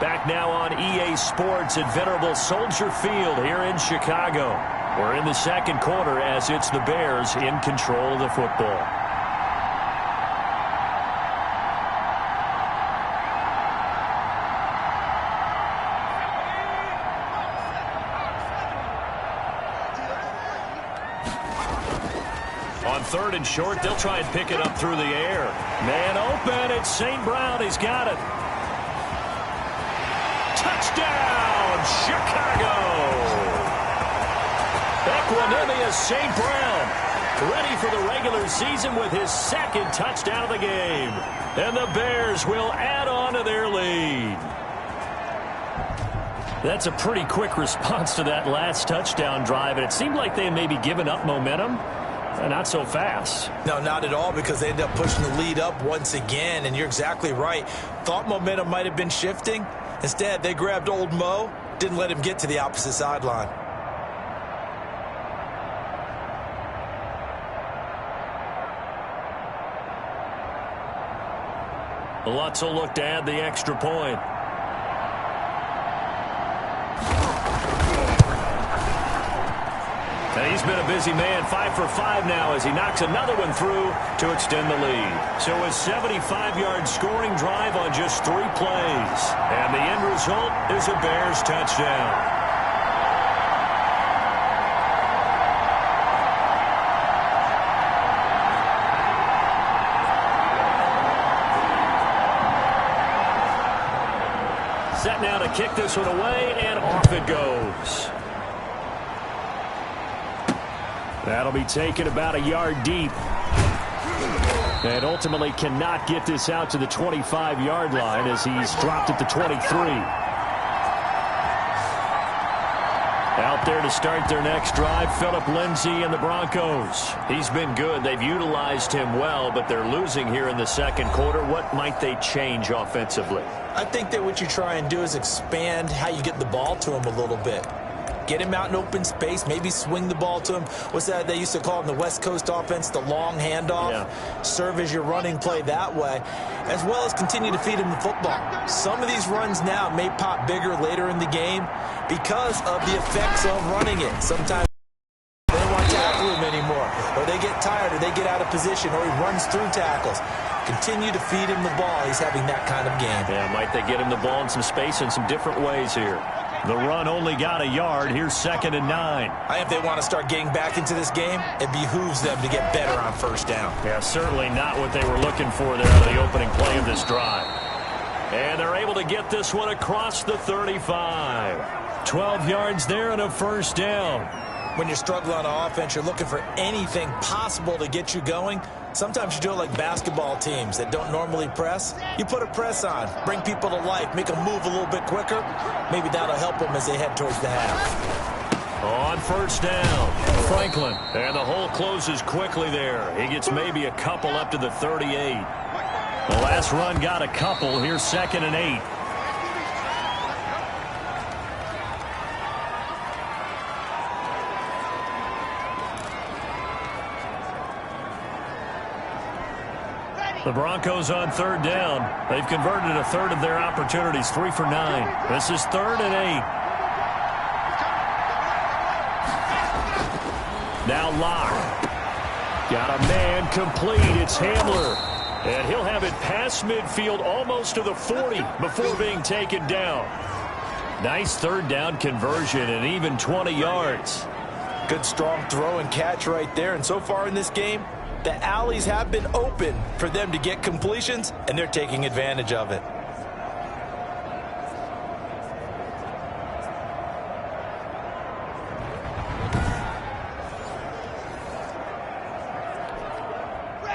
Back now on EA Sports at Venerable Soldier Field here in Chicago. We're in the second quarter as it's the Bears in control of the football. On third and short, they'll try and pick it up through the air. Man open, it's St. Brown. He's got it. Touchdown, Chicago! Equanimous St. Brown, ready for the regular season with his second touchdown of the game. And the Bears will add on to their lead. That's a pretty quick response to that last touchdown drive, and it seemed like they had maybe given up momentum. Not so fast. No, not at all, because they end up pushing the lead up once again, and you're exactly right. Thought momentum might have been shifting. Instead, they grabbed old Mo, didn't let him get to the opposite sideline. Lutz will look to add the extra point. And he's been a busy man, 5 for 5 now as he knocks another one through to extend the lead. So a 75-yard scoring drive on just 3 plays. And the end result is a Bears touchdown. Set now to kick this one away, and off it goes. That'll be taken about a yard deep. And ultimately cannot get this out to the 25-yard line as he's dropped at the 23. Out there to start their next drive, Phillip Lindsay and the Broncos. He's been good. They've utilized him well, but they're losing here in the second quarter. What might they change offensively? I think that what you try and do is expand how you get the ball to him a little bit. Get him out in open space, maybe swing the ball to him. What's that they used to call in the West Coast offense, the long handoff? Yeah. Serve as your running play that way, as well as continue to feed him the football. Some of these runs now may pop bigger later in the game because of the effects of running it. Sometimes they don't want to tackle him anymore, or they get tired, or they get out of position, or he runs through tackles. Continue to feed him the ball. He's having that kind of game. Yeah, might they get him the ball in some space in some different ways here. The run only got a yard. Here's 2nd and 9. If they want to start getting back into this game, it behooves them to get better on first down. Yeah, certainly not what they were looking for there on the opening play of this drive. And they're able to get this one across the 35. 12 yards there and a first down. When you're struggling on offense, you're looking for anything possible to get you going. Sometimes you do it like basketball teams that don't normally press. You put a press on, bring people to life, make them move a little bit quicker. Maybe that'll help them as they head towards the half. On first down, Franklin. And the hole closes quickly there. He gets maybe a couple up to the 38. The last run got a couple. Here's 2nd and 8. The Broncos on 3rd down. They've converted a third of their opportunities, 3 for 9. This is 3rd and 8. Now Locke. Got a man complete. It's Hamler. And he'll have it past midfield almost to the 40 before being taken down. Nice 3rd down conversion and even 20 yards. Good strong throw and catch right there. And so far in this game, the alleys have been open for them to get completions, and they're taking advantage of it.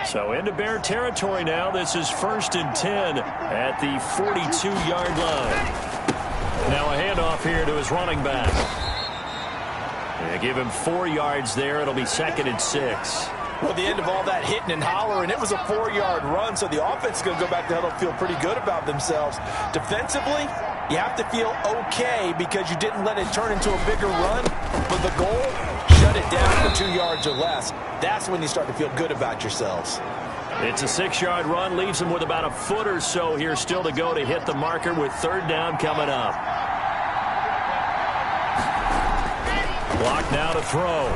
So into Bear territory now. This is 1st and 10 at the 42-yard line. Now a handoff here to his running back. They give him 4 yards there. It'll be 2nd and 6. Well, the end of all that hitting and hollering, it was a 4-yard run, so the offense is going to go back to huddle and feel pretty good about themselves. Defensively, you have to feel okay because you didn't let it turn into a bigger run, but the goal, shut it down for 2 yards or less. That's when you start to feel good about yourselves. It's a 6-yard run, leaves him with about a foot or so here still to go to hit the marker with third down coming up. Block now to throw.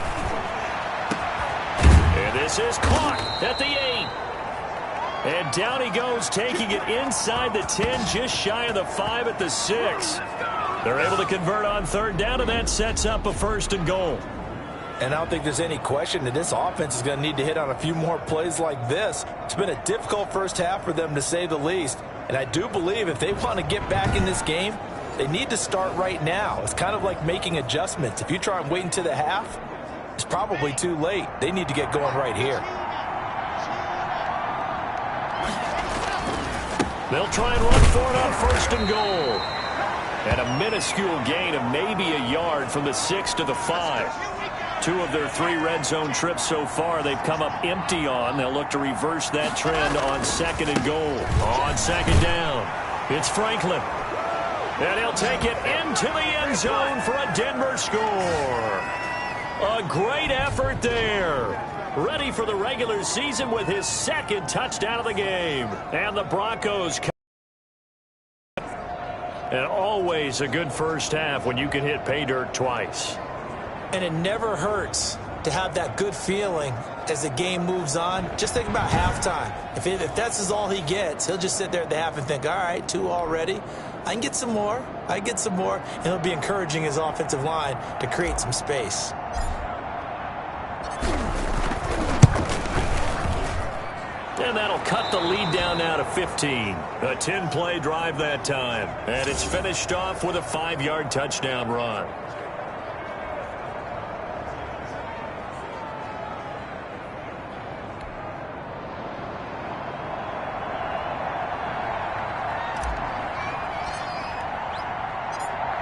And this is caught at the 8. And down he goes, taking it inside the 10, just shy of the 5 at the 6. They're able to convert on third down, and that sets up a 1st and goal. And I don't think there's any question that this offense is going to need to hit on a few more plays like this. It's been a difficult first half for them, to say the least. And I do believe if they want to get back in this game, they need to start right now. It's kind of like making adjustments. If you try and wait until the half, it's probably too late. They need to get going right here. They'll try and run for it on 1st and goal. And a minuscule gain of maybe a yard from the 6 to the 5. 2 of their 3 red zone trips so far they've come up empty on. They'll look to reverse that trend on 2nd and goal. On 2nd down, it's Franklin. And he'll take it into the end zone for a Denver score. A great effort there. Ready for the regular season with his 2nd touchdown of the game. And the Broncos. And always a good first half when you can hit pay dirt twice. And it never hurts to have that good feeling as the game moves on. Just think about halftime. If that's all he gets, he'll just sit there at the half and think, all right, 2 already. I can get some more. I get some more. And he'll be encouraging his offensive line to create some space. And that'll cut the lead down now to 15. A 10-play drive that time. And it's finished off with a 5-yard touchdown run.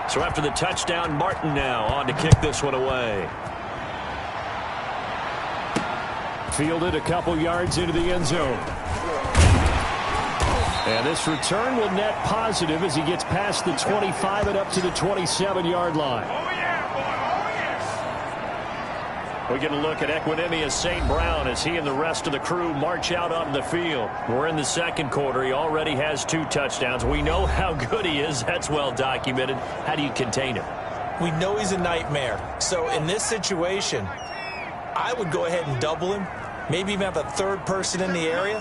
So after the touchdown, Martin now on to kick this one away. Fielded a couple yards into the end zone. And this return will net positive as he gets past the 25 and up to the 27-yard line. We get a look at Equinemius St. Brown as he and the rest of the crew march out onto the field. We're in the 2nd quarter. He already has 2 touchdowns. We know how good he is. That's well documented. How do you contain him? We know he's a nightmare. So in this situation, I would go ahead and double him. Maybe even have a 3rd person in the area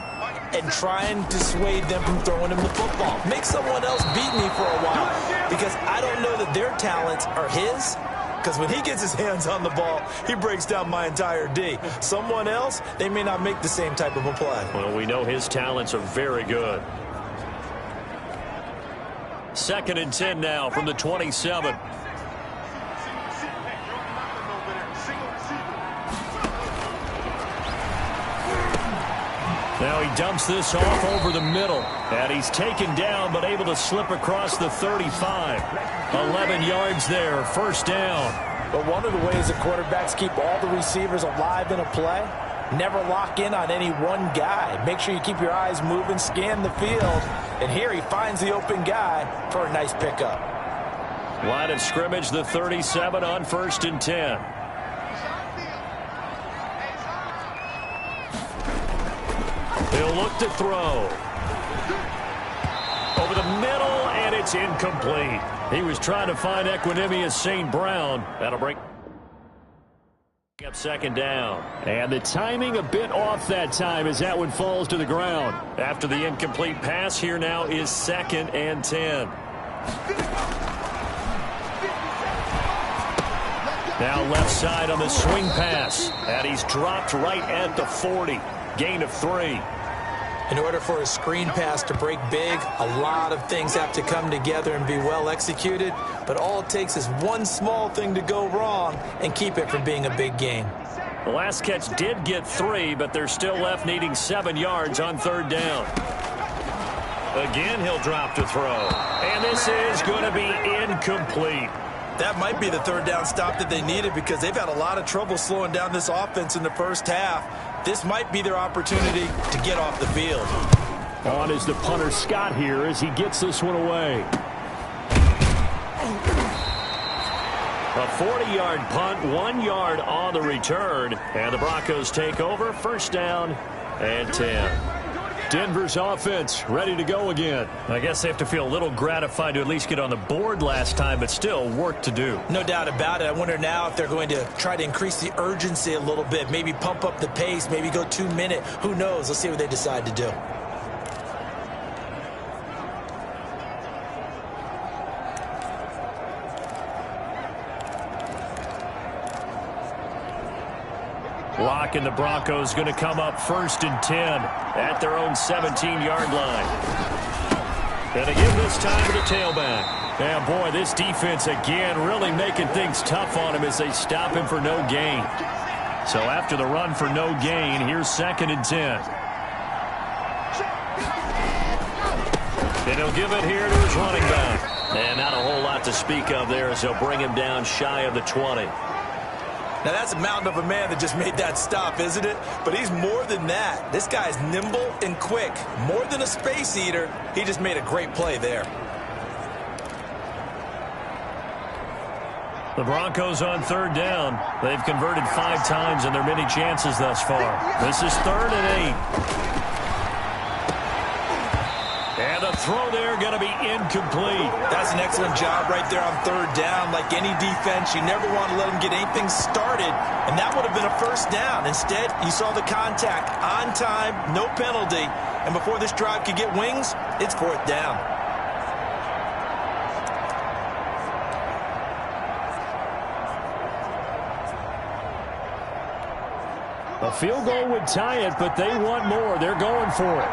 and try and dissuade them from throwing him the football. Make someone else beat me for a while because I don't know that their talents are his. Because when he gets his hands on the ball, he breaks down my entire D. Someone else, they may not make the same type of a play. Well, we know his talents are very good. 2nd and 10 now from the 27. Now he dumps this off over the middle. And he's taken down but able to slip across the 35. 11 yards there, 1st down. But one of the ways that quarterbacks keep all the receivers alive in a play, never lock in on any one guy. Make sure you keep your eyes moving, scan the field. And here he finds the open guy for a nice pickup. Line of scrimmage, the 37 on 1st and 10. He'll look to throw. Over the middle, and it's incomplete. He was trying to find Equinemius St. Brown. That'll break up 2nd down. And the timing a bit off that time as that one falls to the ground. After the incomplete pass, here now is 2nd and 10. Now left side on the swing pass. And he's dropped right at the 40. Gain of 3. In order for a screen pass to break big, a lot of things have to come together and be well executed. But all it takes is one small thing to go wrong and keep it from being a big gain. The last catch did get 3, but they're still left needing 7 yards on 3rd down. Again, he'll drop to throw. And this is going to be incomplete. That might be the 3rd down stop that they needed because they've had a lot of trouble slowing down this offense in the first half. This might be their opportunity to get off the field. On is the punter Scott here as he gets this one away. A 40-yard punt, 1 yard on the return, and the Broncos take over. First down and 10. Denver's offense ready to go again. I guess they have to feel a little gratified to at least get on the board last time, but still work to do. No doubt about it. I wonder now if they're going to try to increase the urgency a little bit, maybe pump up the pace, maybe go 2 minute. Who knows? Let's see what they decide to do. Lock and the Broncos going to come up 1st and 10 at their own 17-yard line. And again this time to the tailback. And boy, this defense again really making things tough on him as they stop him for no gain. So after the run for no gain, here's 2nd and 10. And he'll give it here to his running back. And not a whole lot to speak of there as they'll bring him down shy of the 20. Now, that's a mountain of a man that just made that stop, isn't it? But he's more than that. This guy's nimble and quick. More than a space eater, he just made a great play there. The Broncos on 3rd down. They've converted 5 times in their many chances thus far. This is 3rd and 8. And the throw there going to be incomplete. That's an excellent job right there on 3rd down. Like any defense, you never want to let them get anything started, and that would have been a 1st down. Instead, you saw the contact on time, no penalty, and before this drive could get wings, it's 4th down. A field goal would tie it, but they want more. They're going for it.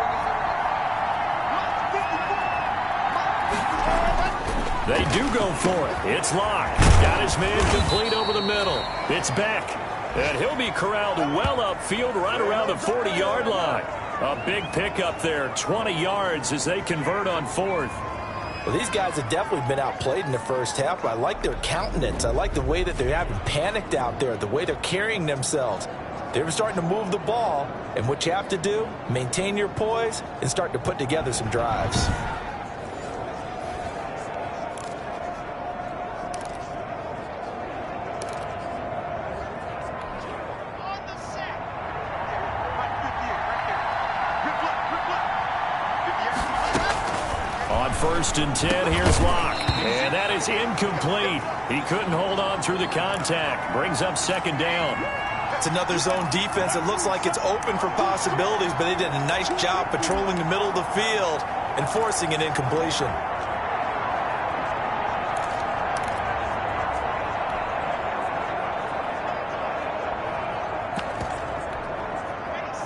They do go for it. It's locked. Got his man complete over the middle. It's back. And he'll be corralled well upfield right around the 40-yard line. A big pickup there, 20 yards as they convert on 4th. Well, these guys have definitely been outplayed in the first half, but I like their countenance. I like the way that they haven't panicked out there, the way they're carrying themselves. They're starting to move the ball, and what you have to do, maintain your poise and start to put together some drives. On 1st and 10, here's Locke. And that is incomplete. He couldn't hold on through the contact. Brings up 2nd down. It's another zone defense. It looks like it's open for possibilities, but they did a nice job patrolling the middle of the field and forcing an incompletion.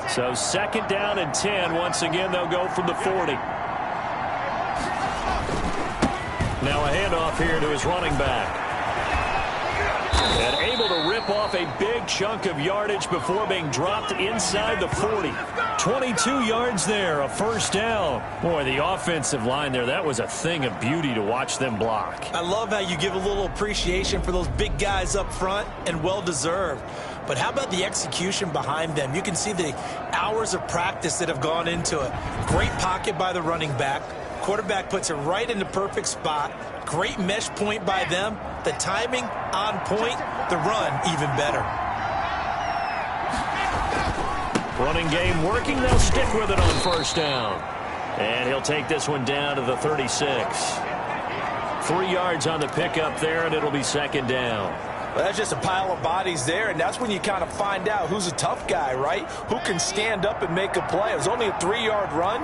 So 2nd down and 10. Once again, they'll go from the 40. Now a handoff here to his running back. And able to rip off a big chunk of yardage before being dropped inside the 40. 22 yards there, a 1st down. Boy, the offensive line there, that was a thing of beauty to watch them block. I love how you give a little appreciation for those big guys up front, and well-deserved. But how about the execution behind them? You can see the hours of practice that have gone into it. Great pocket by the running back. Quarterback puts it right in the perfect spot. Great mesh point by them. The timing on point. The run even better. Running game working. They'll stick with it on 1st down. And he'll take this one down to the 36. 3 yards on the pickup there, and it'll be 2nd down. Well, that's just a pile of bodies there, and that's when you kind of find out who's a tough guy, right? Who can stand up and make a play. It was only a 3-yard run,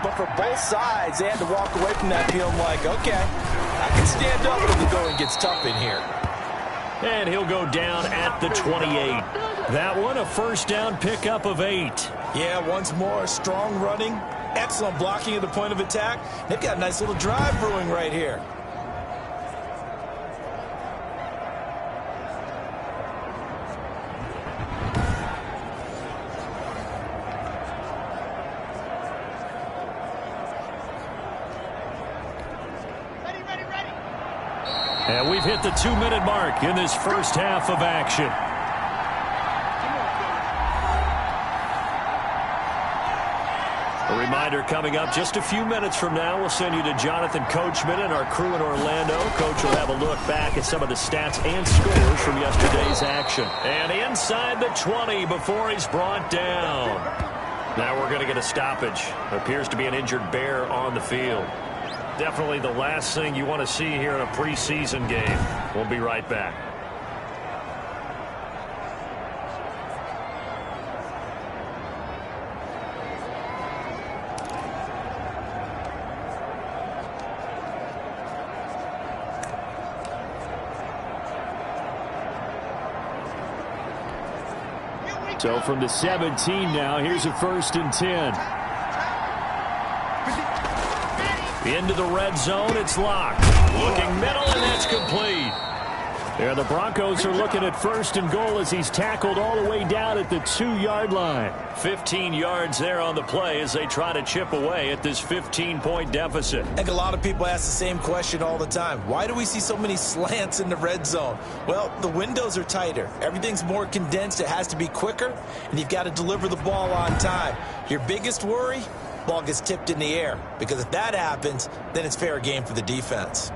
but for both sides, they had to walk away from that feeling like, okay, I can stand up if the going gets tough in here. And he'll go down at the 28. That one, a 1st down pickup of 8. Yeah, once more, strong running, excellent blocking at the point of attack. They've got a nice little drive brewing right here. And we've hit the 2-minute mark in this first half of action. A reminder coming up just a few minutes from now, we'll send you to Jonathan Coachman and our crew in Orlando. Coach will have a look back at some of the stats and scores from yesterday's action. And inside the 20 before he's brought down. Now we're going to get a stoppage. Appears to be an injured Bear on the field. Definitely the last thing you want to see here in a preseason game. We'll be right back. So from the 17 now, here's a 1st and 10. Into the red zone, it's locked. Looking middle, and that's complete. There, the Broncos are looking at 1st and goal as he's tackled all the way down at the 2-yard line. 15 yards there on the play as they try to chip away at this 15-point deficit. I think a lot of people ask the same question all the time. Why do we see so many slants in the red zone? Well, the windows are tighter. Everything's more condensed. It has to be quicker, and you've got to deliver the ball on time. Your biggest worry? Ball gets tipped in the air, because if that happens, then it's fair game for the defense.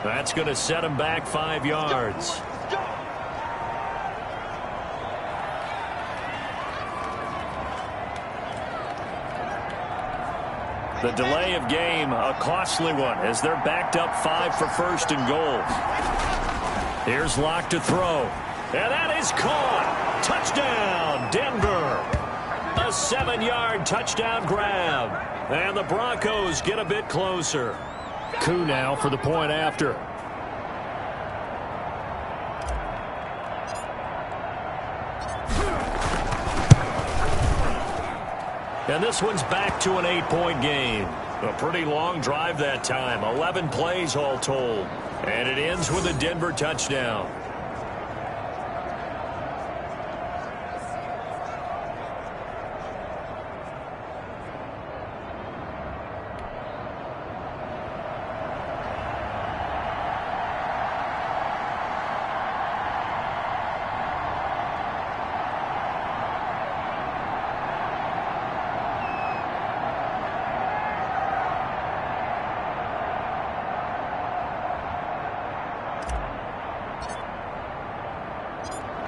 That's going to set him back 5 yards. The delay of game, a costly one, as they're backed up 5 for 1st and goal. Here's Locke to throw. And that is caught. Touchdown, Denver. A 7-yard touchdown grab. And the Broncos get a bit closer. Coup now for the point after. And this one's back to an 8-point game. A pretty long drive that time. 11 plays all told. And it ends with a Denver touchdown.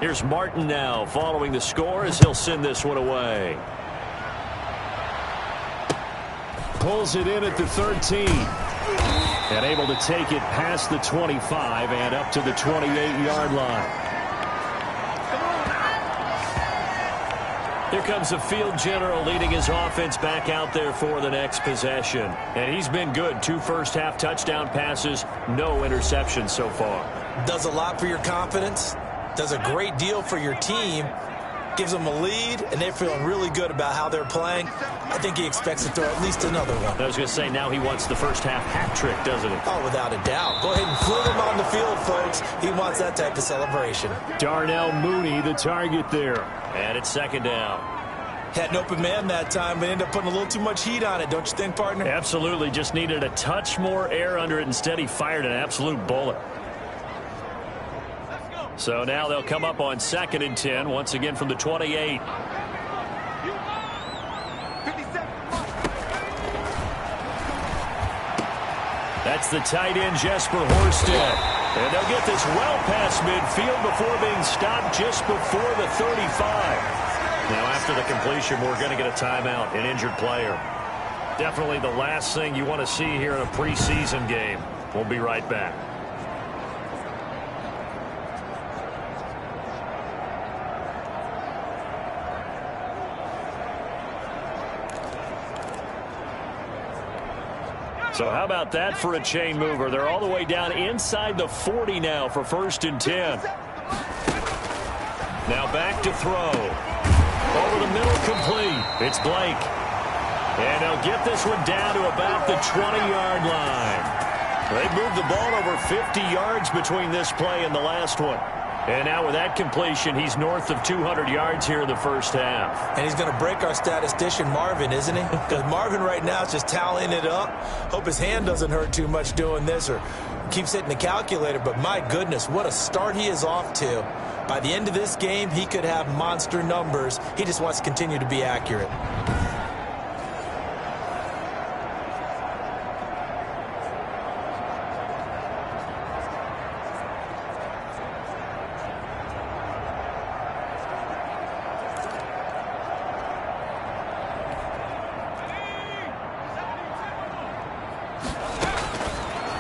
Here's Martin now following the score as he'll send this one away. Pulls it in at the 13. And able to take it past the 25 and up to the 28-yard line. Here comes the field general leading his offense back out there for the next possession. And he's been good. 2 first-half touchdown passes, no interceptions so far. Does a lot for your confidence. Does a great deal for your team. Gives them a lead, and they're feeling really good about how they're playing. I think he expects to throw at least another one. I was going to say, now he wants the first-half hat trick, doesn't he? Oh, without a doubt. Go ahead and fling him on the field, folks. He wants that type of celebration. Darnell Mooney, the target there. And it's 2nd down. Had an open man that time, but ended up putting a little too much heat on it, don't you think, partner? Absolutely. Just needed a touch more air under it. Instead, he fired an absolute bullet. So now they'll come up on 2nd and 10, once again from the 28. That's the tight end, Jesper Horsted. And they'll get this well past midfield before being stopped just before the 35. Now after the completion, we're going to get a timeout, an injured player. Definitely the last thing you want to see here in a preseason game. We'll be right back. So how about that for a chain mover? They're all the way down inside the 40 now for 1st and 10. Now back to throw. Over the middle, complete. It's Blake. And they'll get this one down to about the 20-yard line. They moved the ball over 50 yards between this play and the last one. And now with that completion, he's north of 200 yards here in the first half. And he's going to break our statistician, Marvin, isn't he? Because Marvin right now is just tallying it up. Hope his hand doesn't hurt too much doing this or keeps hitting the calculator. But my goodness, what a start he is off to. By the end of this game, he could have monster numbers. He just wants to continue to be accurate.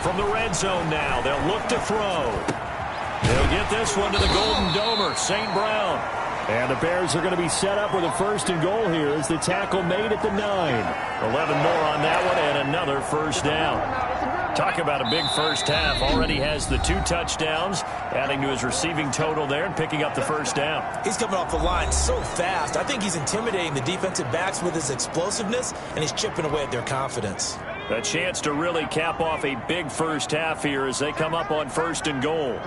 From the red zone now, they'll look to throw. They'll get this one to the Golden Domer, St. Brown. And the Bears are going to be set up with a first and goal here as the tackle made at the 9. 11 more on that one and another first down. Talk about a big first half. Already has the 2 touchdowns, adding to his receiving total there and picking up the first down. He's coming off the line so fast. I think he's intimidating the defensive backs with his explosiveness, and he's chipping away at their confidence. A chance to really cap off a big first half here as they come up on first and goal.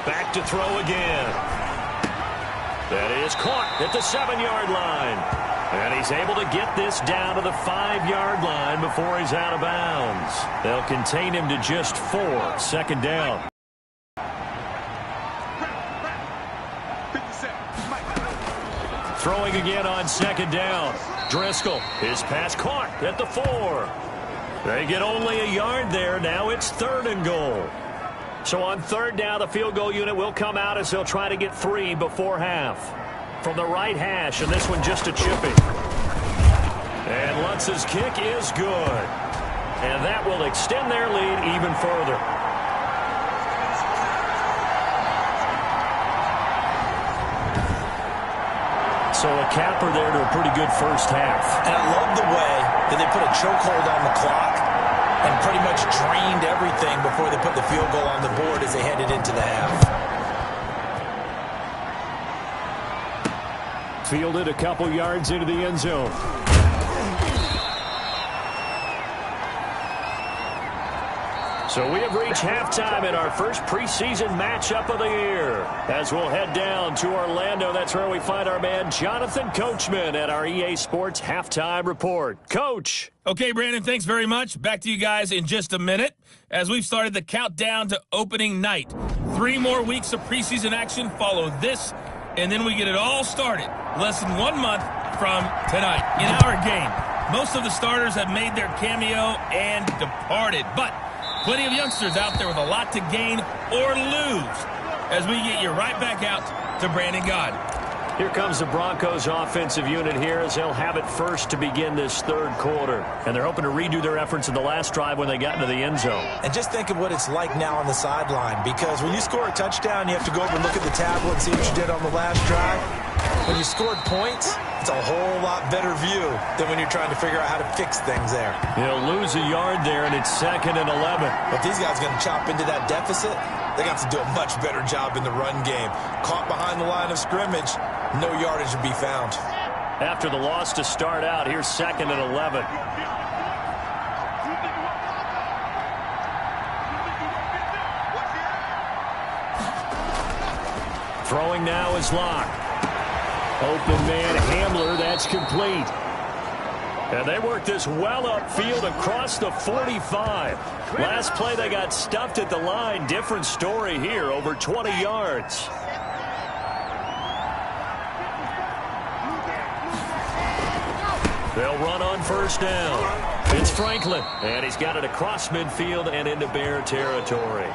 Back to throw again. That is caught at the 7-yard line. And he's able to get this down to the 5-yard line before he's out of bounds. They'll contain him to just 4. Second down. Throwing again on second down. Driscoll, his pass caught at the 4. They get only a yard there. Now it's 3rd and goal. So on 3rd down, the field goal unit will come out as they'll try to get 3 before half. From the right hash, and this one just a chipping. And Lutz's kick is good. And that will extend their lead even further. So a capper there to a pretty good first half. And I love the way that they put a chokehold on the clock and pretty much drained everything before they put the field goal on the board as they headed into the half. Fielded a couple yards into the end zone. So we have reached halftime in our first preseason matchup of the year. As we'll head down to Orlando, that's where we find our man Jonathan Coachman at our EA Sports Halftime Report. Coach. Okay, Brandon, thanks very much. Back to you guys in just a minute as we've started the countdown to opening night. 3 more weeks of preseason action follow this, and then we get it all started less than 1 month from tonight. In our game, most of the starters have made their cameo and departed, but plenty of youngsters out there with a lot to gain or lose as we get you right back out to Brandon God. Here comes the Broncos offensive unit here as they'll have it first to begin this 3rd quarter. And they're hoping to redo their efforts in the last drive when they got into the end zone. And just think of what it's like now on the sideline, because when you score a touchdown, you have to go over and look at the tablet and see what you did on the last drive. When you scored points, it's a whole lot better view than when you're trying to figure out how to fix things there. He'll lose a yard there, and it's 2nd and 11. But these guys are going to chop into that deficit. They got to do a much better job in the run game. Caught behind the line of scrimmage, no yardage to be found. After the loss to start out, here's 2nd and 11. Throwing now is Locke. Open man Hamler, that's complete. And they work this well upfield across the 45. Last play they got stuffed at the line. Different story here, over 20 yards. They'll run on first down. It's Franklin, and he's got it across midfield and into Bear territory.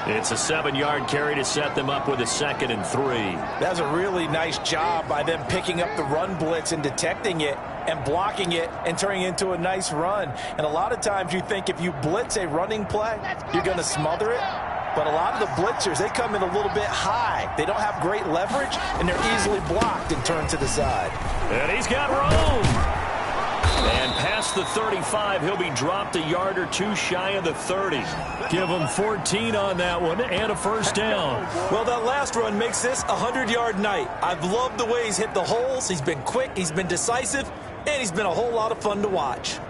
It's a 7-yard carry to set them up with a 2nd and 3. That was a really nice job by them picking up the run blitz and detecting it and blocking it and turning it into a nice run. And a lot of times you think if you blitz a running play, you're going to smother it. But a lot of the blitzers, they come in a little bit high. They don't have great leverage, and they're easily blocked and turned to the side. And he's got room. And pass past the 35. He'll be dropped a yard or two shy of the 30. Give him 14 on that one and a first down. Well, that last run makes this a 100-yard night. I've loved the way he's hit the holes. He's been quick, he's been decisive, and he's been a whole lot of fun to watch.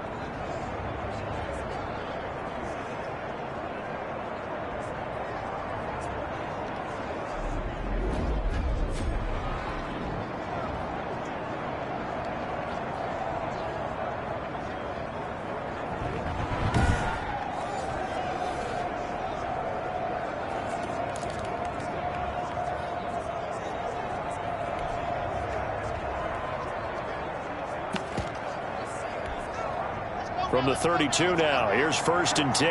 From the 32 now, here's 1st and 10.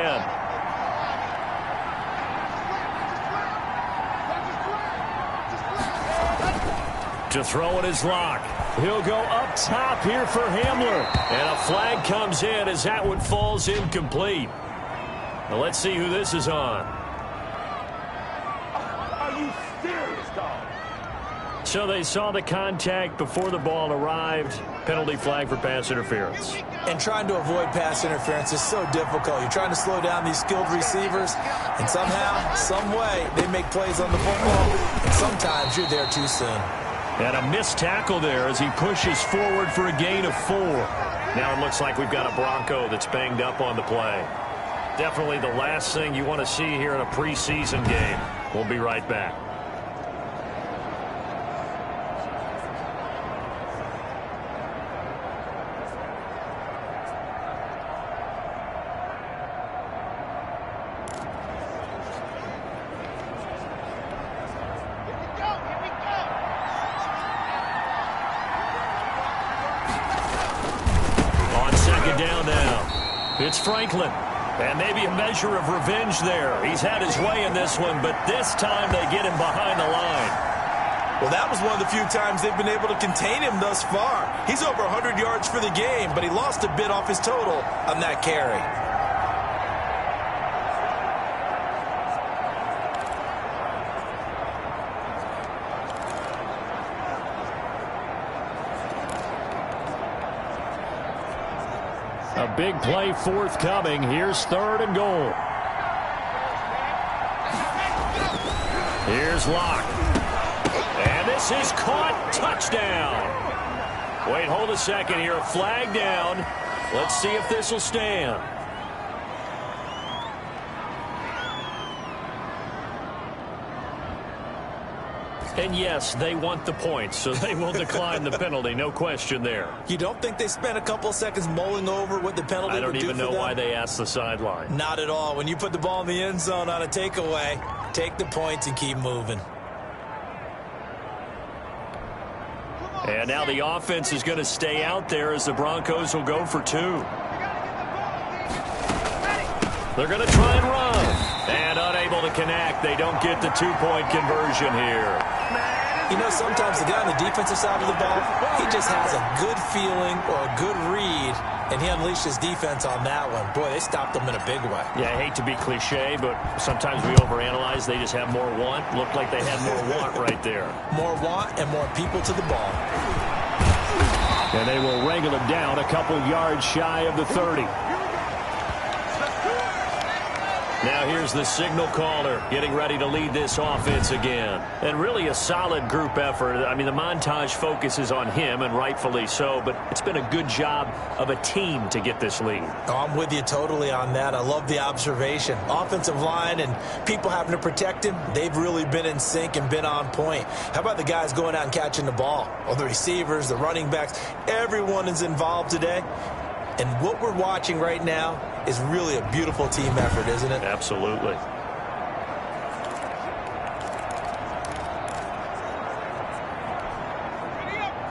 To throw it is Locke. He'll go up top here for Hamler. And a flag comes in as that one falls incomplete. Now let's see who this is on. Are you serious, dog? So they saw the contact before the ball arrived. Penalty flag for pass interference. And trying to avoid pass interference is so difficult. You're trying to slow down these skilled receivers, and somehow, some way, they make plays on the football, and sometimes you're there too soon. And a missed tackle there as he pushes forward for a gain of 4. Now it looks like we've got a Bronco that's banged up on the play. Definitely the last thing you want to see here in a preseason game. We'll be right back. It's Franklin, and maybe a measure of revenge there. He's had his way in this one, but this time they get him behind the line. Well, that was one of the few times they've been able to contain him thus far. He's over 100 yards for the game, but he lost a bit off his total on that carry. A big play forthcoming. Here's 3rd and goal. Here's Locke. And this is caught. Touchdown. Wait, hold a second here. A flag down. Let's see if this will stand. And yes, they want the points, so they will decline the penalty. No question there. You don't think they spent a couple seconds mulling over what the penalty would do for them? I don't even know why they asked the sideline. Not at all. When you put the ball in the end zone on a takeaway, take the points and keep moving. And now the offense is going to stay out there as the Broncos will go for 2. They're going to try and run. And unable to connect. They don't get the 2-point conversion here. You know, sometimes the guy on the defensive side of the ball, he just has a good feeling or a good read, and he unleashed his defense on that one. Boy, they stopped them in a big way. Yeah, I hate to be cliche, but sometimes we overanalyze. They just have more want. Looked like they had more want right there. More want and more people to the ball. And they will wrangle him down a couple yards shy of the 30. Now here's the signal caller getting ready to lead this offense again. And really a solid group effort. I mean, the montage focuses on him, and rightfully so, but it's been a good job of a team to get this lead. Oh, I'm with you totally on that. I love the observation. Offensive line and people having to protect him, they've really been in sync and been on point. How about the guys going out and catching the ball? Well, the receivers, the running backs, everyone is involved today. And what we're watching right now is really a beautiful team effort, isn't it? Absolutely.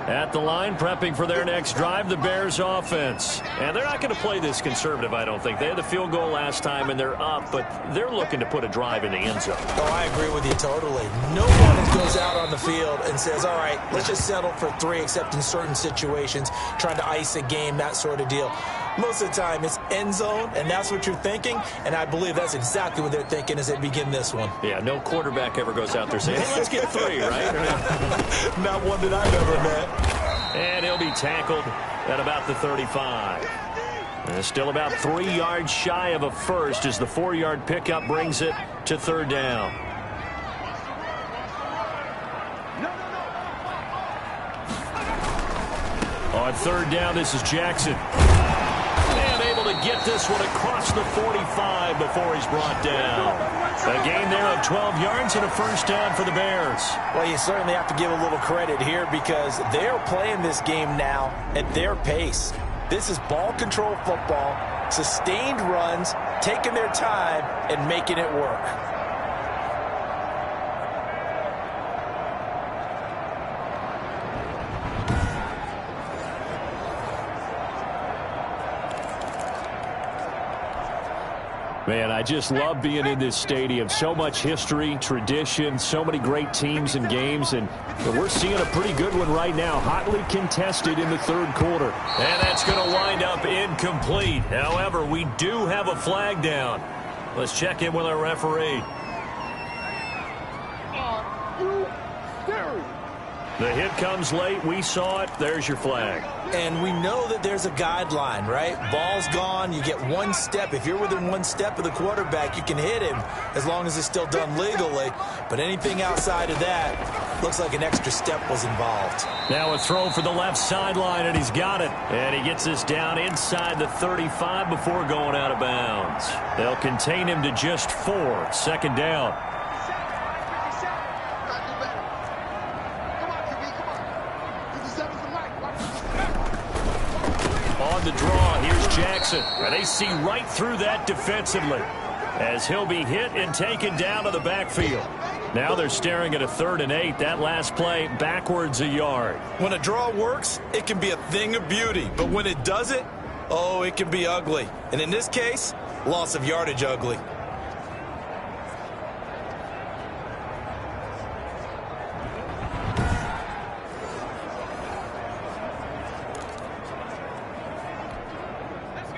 At the line, prepping for their next drive, the Bears offense. And they're not going to play this conservative, I don't think. They had the field goal last time, and they're up, but they're looking to put a drive in the end zone. Oh, I agree with you totally. No one goes out on the field and says, all right, let's just settle for 3, except in certain situations, trying to ice a game, that sort of deal. Most of the time, it's end zone, and that's what you're thinking, and I believe that's exactly what they're thinking as they begin this one. Yeah, no quarterback ever goes out there saying, hey, let's get 3, right? Not one that I've ever met. And he'll be tackled at about the 35. And still about 3 yards shy of a first as the 4-yard pickup brings it to third down. On third down, this is Jackson. And able to get this one across the 45 before he's brought down. A gain there of 12 yards and a first down for the Bears. Well, you certainly have to give a little credit here because they're playing this game now at their pace. This is ball control football, sustained runs, taking their time and making it work. Man, I just love being in this stadium. So much history, tradition, so many great teams and games, and we're seeing a pretty good one right now, hotly contested in the third quarter. And that's going to wind up incomplete. However, we do have a flag down. Let's check in with our referee. The hit comes late. We saw it. There's your flag. And we know that there's a guideline, right? Ball's gone. You get 1 step. If you're within 1 step of the quarterback, you can hit him as long as it's still done legally. But anything outside of that, looks like an extra step was involved. Now a throw for the left sideline, and he's got it. And he gets this down inside the 35 before going out of bounds. They'll contain him to just 4. Second down. On the draw, here's Jackson. And they see right through that defensively as he'll be hit and taken down to the backfield. Now they're staring at a 3rd and 8. That last play backwards a yard. When a draw works, it can be a thing of beauty. But when it doesn't, oh, it can be ugly. And in this case, loss of yardage ugly.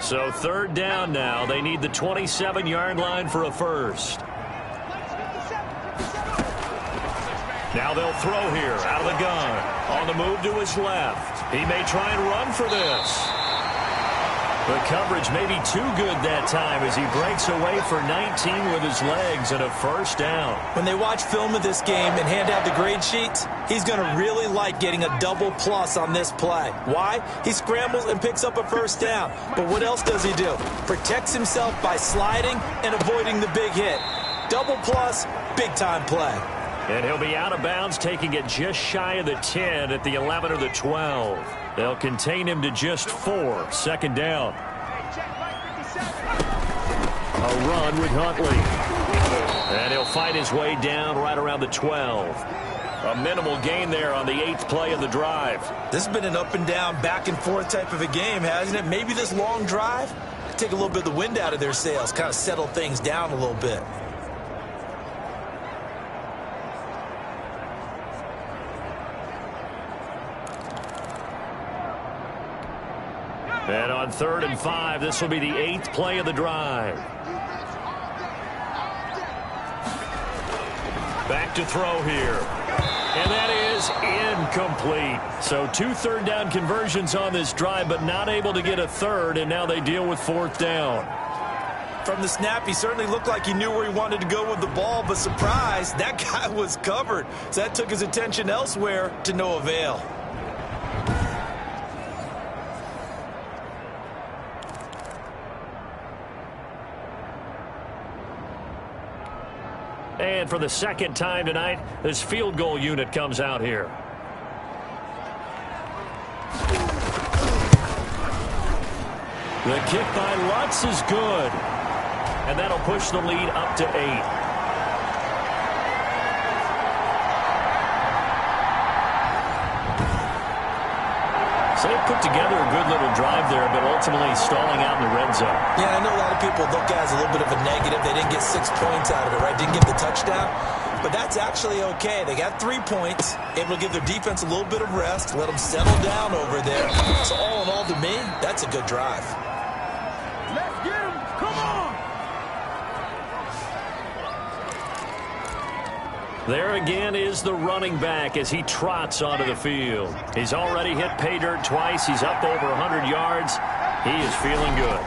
So third down now. They need the 27-yard line for a first. Now they'll throw here out of the gun. On the move to his left. He may try and run for this. The coverage may be too good that time as he breaks away for 19 with his legs and a first down. When they watch film of this game and hand out the grade sheets, he's going to really like getting a double plus on this play. Why? He scrambles and picks up a first down. But what else does he do? Protects himself by sliding and avoiding the big hit. Double plus, big-time play. And he'll be out of bounds, taking it just shy of the 10 at the 11 or the 12. They'll contain him to just 4. Second down. A run with Huntley. And he'll fight his way down right around the 12. A minimal gain there on the 8th play of the drive. This has been an up and down, back and forth type of a game, hasn't it? Maybe this long drive could take a little bit of the wind out of their sails, kind of settle things down a little bit. And on 3rd and 5, this will be the 8th play of the drive. Back to throw here. And that is incomplete. So 2 third down conversions on this drive, but not able to get a third, and now they deal with 4th down. From the snap, he certainly looked like he knew where he wanted to go with the ball, but surprise, that guy was covered. So that took his attention elsewhere to no avail. And for the second time tonight, this field goal unit comes out here. The kick by Lutz is good. And that'll push the lead up to 8. So they put together a good little drive there, but ultimately stalling out in the red zone. Yeah, I know a lot of people look at it as a little bit of a negative. They didn't get 6 points out of it, right? Didn't get the touchdown. But that's actually okay. They got 3 points, able to give their defense a little bit of rest, let them settle down over there. So all in all, to me, that's a good drive. Let's get him. Come on. There again is the running back as he trots onto the field. He's already hit pay dirt twice. He's up over 100 yards. He is feeling good.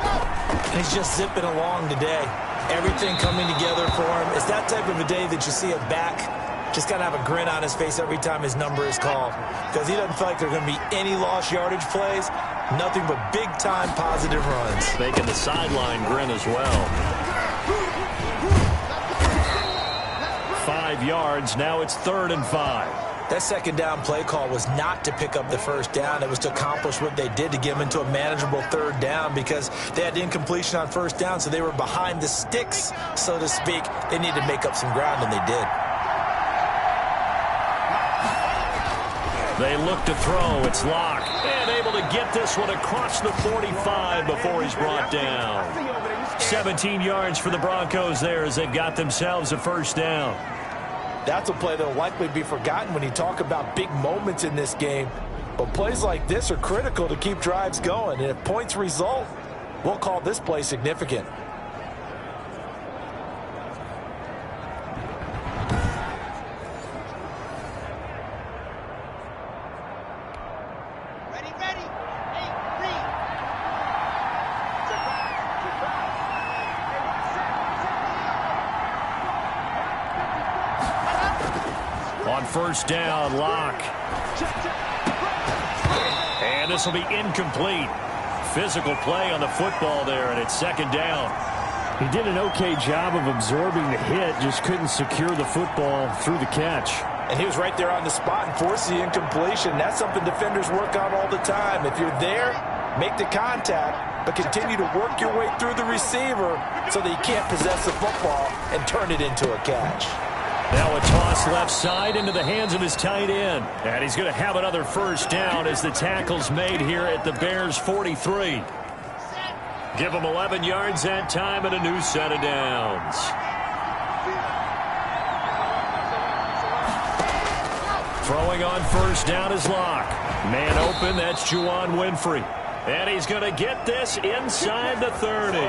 He's just zipping along today. Everything coming together for him. It's that type of a day that you see a back just kind of have a grin on his face every time his number is called, because he doesn't feel like there are going to be any lost yardage plays, nothing but big-time positive runs. Making the sideline grin as well. 5 yards, now it's 3rd and 5. That second down play call was not to pick up the first down. It was to accomplish what they did to get them into a manageable 3rd down, because they had incompletion on first down, so they were behind the sticks, so to speak. They needed to make up some ground, and they did. They look to throw. It's Locke. And able to get this one across the 45 before he's brought down. 17 yards for the Broncos there as they've got themselves a first down. That's a play that will likely be forgotten when you talk about big moments in this game. But plays like this are critical to keep drives going. And if points result, we'll call this play significant. On first down, Locke. And this will be incomplete. Physical play on the football there, and it's 2nd down. He did an okay job of absorbing the hit, just couldn't secure the football through the catch. And he was right there on the spot and forced the incompletion. That's something defenders work on all the time. If you're there, make the contact, but continue to work your way through the receiver so that he can't possess the football and turn it into a catch. Now a toss left side into the hands of his tight end. And he's going to have another first down as the tackle's made here at the Bears' 43. Give him 11 yards that time and a new set of downs. Throwing on first down is Locke. Man open, that's Juwan Winfrey. And he's going to get this inside the 30.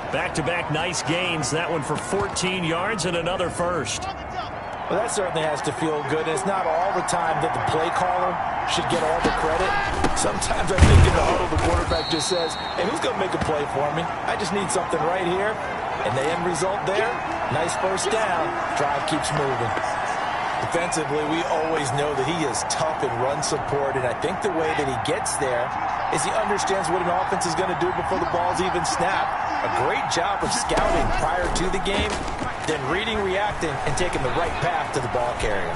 Back-to-back nice gains. That one for 14 yards and another first. Well, that certainly has to feel good. And it's not all the time that the play caller should get all the credit. Sometimes I think in the huddle, the quarterback just says, hey, who's going to make a play for me? I just need something right here. And the end result there, nice first down. Drive keeps moving. Defensively, we always know that he is tough in run support, and I think the way that he gets there is he understands what an offense is going to do before the ball's even snapped. A great job of scouting prior to the game, then reading, reacting, and taking the right path to the ball carrier.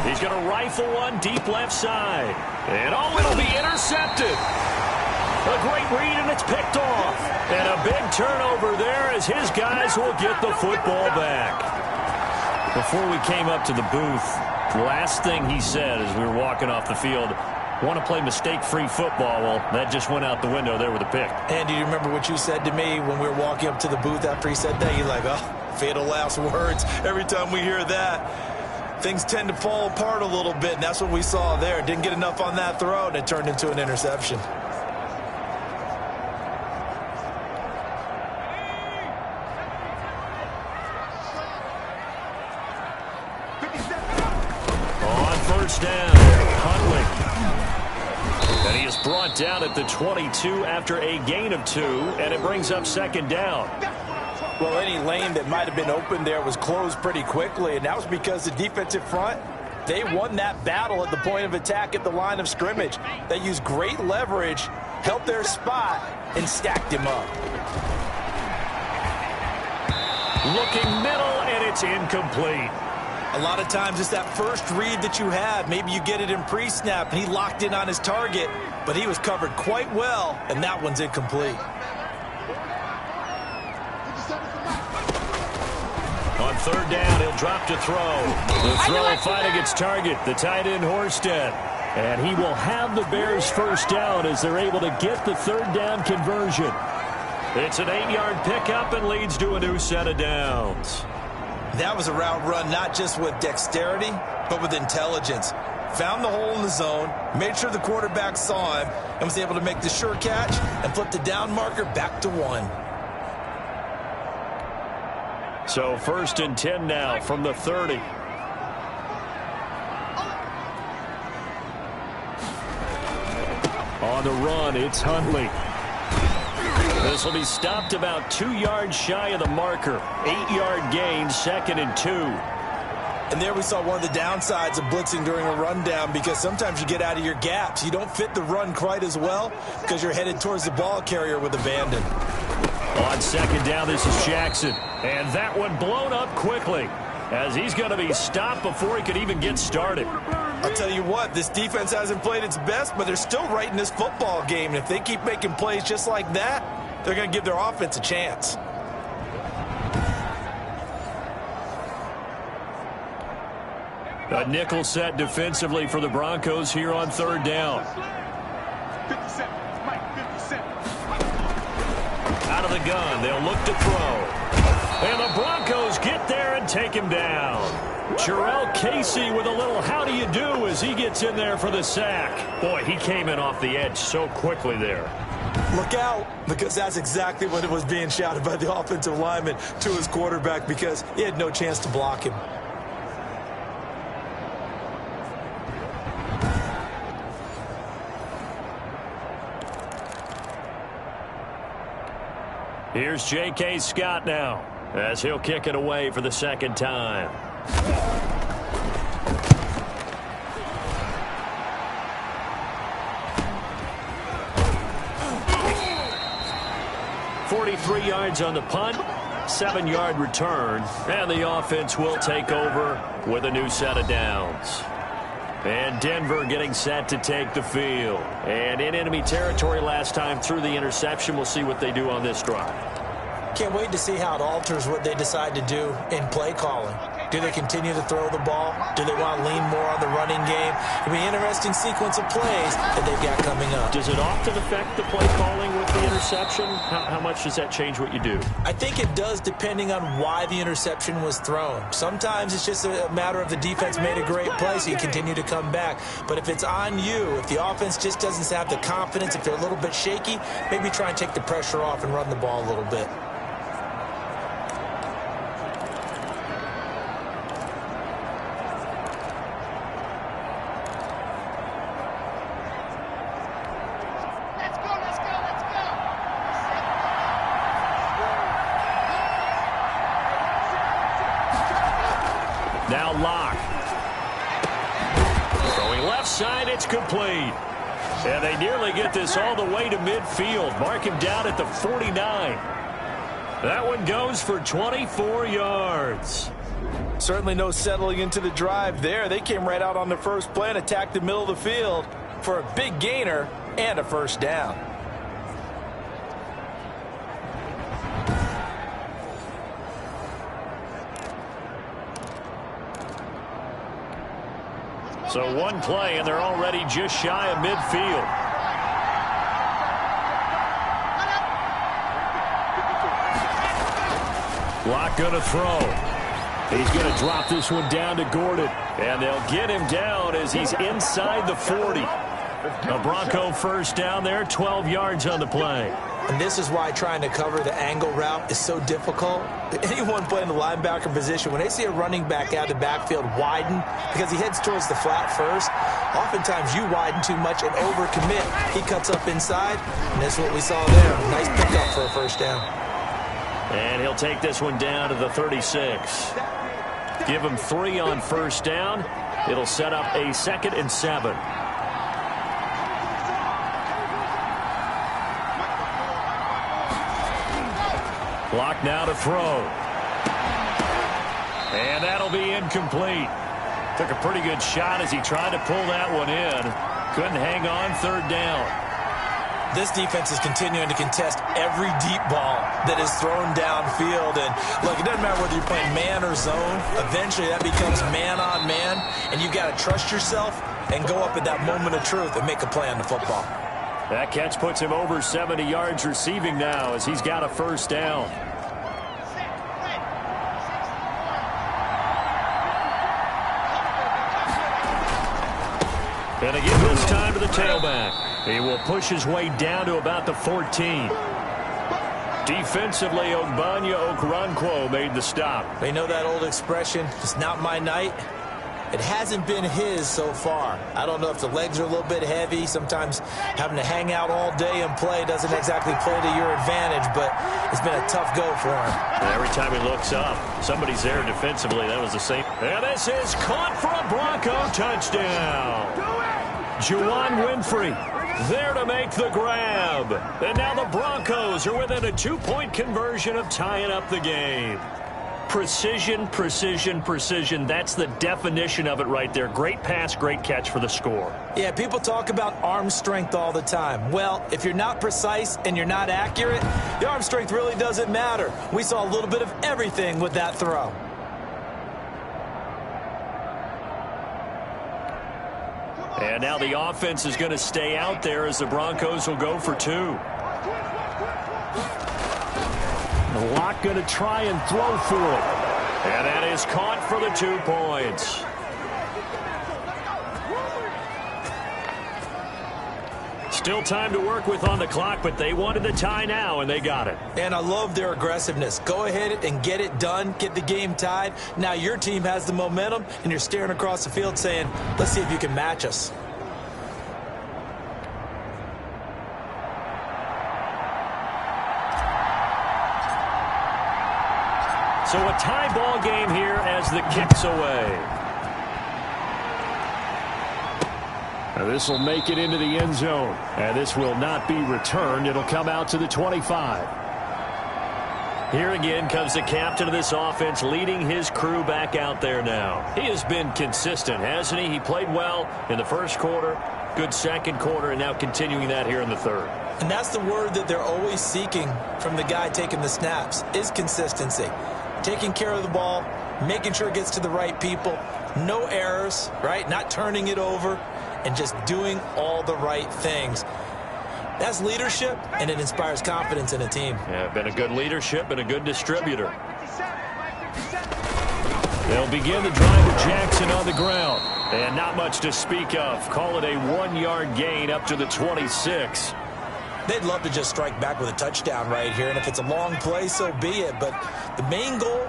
He's going to rifle one deep left side. And oh, it'll be intercepted. A great read, and it's picked off. And a big turnover there as his guys will get the football back. Before we came up to the booth, the last thing he said as we were walking off the field, want to play mistake-free football. Well, that just went out the window there with a pick. And do you remember what you said to me when we were walking up to the booth after he said that? You're like, oh, fatal last words. Every time we hear that, things tend to fall apart a little bit, and that's what we saw there. Didn't get enough on that throw, and it turned into an interception. First down, Huntley. And he is brought down at the 22 after a gain of 2, and it brings up 2nd down. Well, any lane that might have been open there was closed pretty quickly, and that was because the defensive front, they won that battle at the point of attack at the line of scrimmage. They used great leverage, held their spot, and stacked him up. Looking middle, and it's incomplete. A lot of times it's that first read that you have. Maybe you get it in pre-snap, and he locked in on his target, but he was covered quite well, and that one's incomplete. On 3rd down, he'll drop to throw. The throw finding its target, the tight end Horsted. And he will have the Bears' first down as they're able to get the 3rd down conversion. It's an 8-yard pickup and leads to a new set of downs. That was a route run not just with dexterity, but with intelligence. Found the hole in the zone, made sure the quarterback saw him, and was able to make the sure catch and flip the down marker back to 1. So 1st and 10 now from the 30. On the run, it's Huntley. This will be stopped about 2 yards shy of the marker. 8-yard gain, 2nd and 2. And there we saw one of the downsides of blitzing during a rundown, because sometimes you get out of your gaps. You don't fit the run quite as well because you're headed towards the ball carrier with abandon. On 2nd down, this is Jackson. And that one blown up quickly, as he's going to be stopped before he could even get started. I'll tell you what, this defense hasn't played its best, but they're still right in this football game. And if they keep making plays just like that, they're going to give their offense a chance. A nickel set defensively for the Broncos here on 3rd down. 57. Mike, 57. Out of the gun, they'll look to throw. And the Broncos get there and take him down. Jarrell Casey with a little how do you do as he gets in there for the sack. Boy, he came in off the edge so quickly there. Look out, because that's exactly what it was being shouted by the offensive lineman to his quarterback, because he had no chance to block him. Here's J.K. Scott now, as he'll kick it away for the 2nd time. "43 yards on the punt, 7-yard return, and the offense will take over with a new set of downs. And Denver getting set to take the field. And in enemy territory last time through the interception. We'll see what they do on this drive. Can't wait to see how it alters what they decide to do in play calling. Do they continue to throw the ball? Do they want to lean more on the running game? It'll be an interesting sequence of plays that they've got coming up. Does it often affect the play calling with the interception? How much does that change what you do? I think it does, depending on why the interception was thrown. Sometimes it's just a matter of the defense made a great play, so you continue to come back. But if it's on you, if the offense just doesn't have the confidence, if they're a little bit shaky, maybe try and take the pressure off and run the ball a little bit. Now Locke. Throwing left side, it's complete. And they nearly get this all the way to midfield. Mark him down at the 49. That one goes for 24 yards. Certainly no settling into the drive there. They came right out on the first play and attacked the middle of the field for a big gainer and a 1st down. So one play, and they're already just shy of midfield. Locke going to throw. He's going to drop this one down to Gordon. And they'll get him down as he's inside the 40. A Bronco 1st down there, 12 yards on the play. And this is why trying to cover the angle route is so difficult. Anyone playing the linebacker position, when they see a running back out of the backfield widen because he heads towards the flat first, oftentimes you widen too much and overcommit. He cuts up inside, and that's what we saw there. Nice pickup for a 1st down. And he'll take this one down to the 36. Give him 3 on 1st down. It'll set up a 2nd and 7. Clock now to throw. And that'll be incomplete. Took a pretty good shot as he tried to pull that one in. Couldn't hang on 3rd down. This defense is continuing to contest every deep ball that is thrown downfield. And, look, it doesn't matter whether you're playing man or zone. Eventually, that becomes man-on-man, and you've got to trust yourself and go up at that moment of truth and make a play on the football. That catch puts him over 70 yards receiving now as he's got a 1st down. And again this time to the tailback. He will push his way down to about the 14. Defensively, Ogbanya Okoronkwo made the stop. They know that old expression, it's not my night. It hasn't been his so far. I don't know if the legs are a little bit heavy. Sometimes having to hang out all day and play doesn't exactly play to your advantage, but it's been a tough go for him. And every time he looks up, somebody's there defensively. That was the same. And this is caught for a Bronco touchdown. Juwan Winfrey there to make the grab. And now the Broncos are within a 2-point conversion of tying up the game. Precision, precision, precision. That's the definition of it right there. Great pass, great catch for the score. Yeah, people talk about arm strength all the time. Well, if you're not precise and you're not accurate, the arm strength really doesn't matter. We saw a little bit of everything with that throw. And now the offense is going to stay out there as the Broncos will go for 2. Locke going to try and throw for it. And that is caught for the 2 points. Still time to work with on the clock, but they wanted the tie now, and they got it. And I love their aggressiveness. Go ahead and get it done, get the game tied. Now your team has the momentum, and you're staring across the field saying, let's see if you can match us. So a tie ball game here as the kick's away. Now this will make it into the end zone. And this will not be returned. It'll come out to the 25. Here again comes the captain of this offense leading his crew back out there now. He has been consistent, hasn't he? He played well in the first quarter, good second quarter, and now continuing that here in the third. And that's the word that they're always seeking from the guy taking the snaps, is consistency. Taking care of the ball, making sure it gets to the right people, no errors, right? Not turning it over, and just doing all the right things. That's leadership, and it inspires confidence in a team. Yeah, been a good leadership and a good distributor. They'll begin the drive with Jackson on the ground. And not much to speak of. Call it a 1-yard gain up to the 26. They'd love to just strike back with a touchdown right here, and if it's a long play, so be it. But the main goal,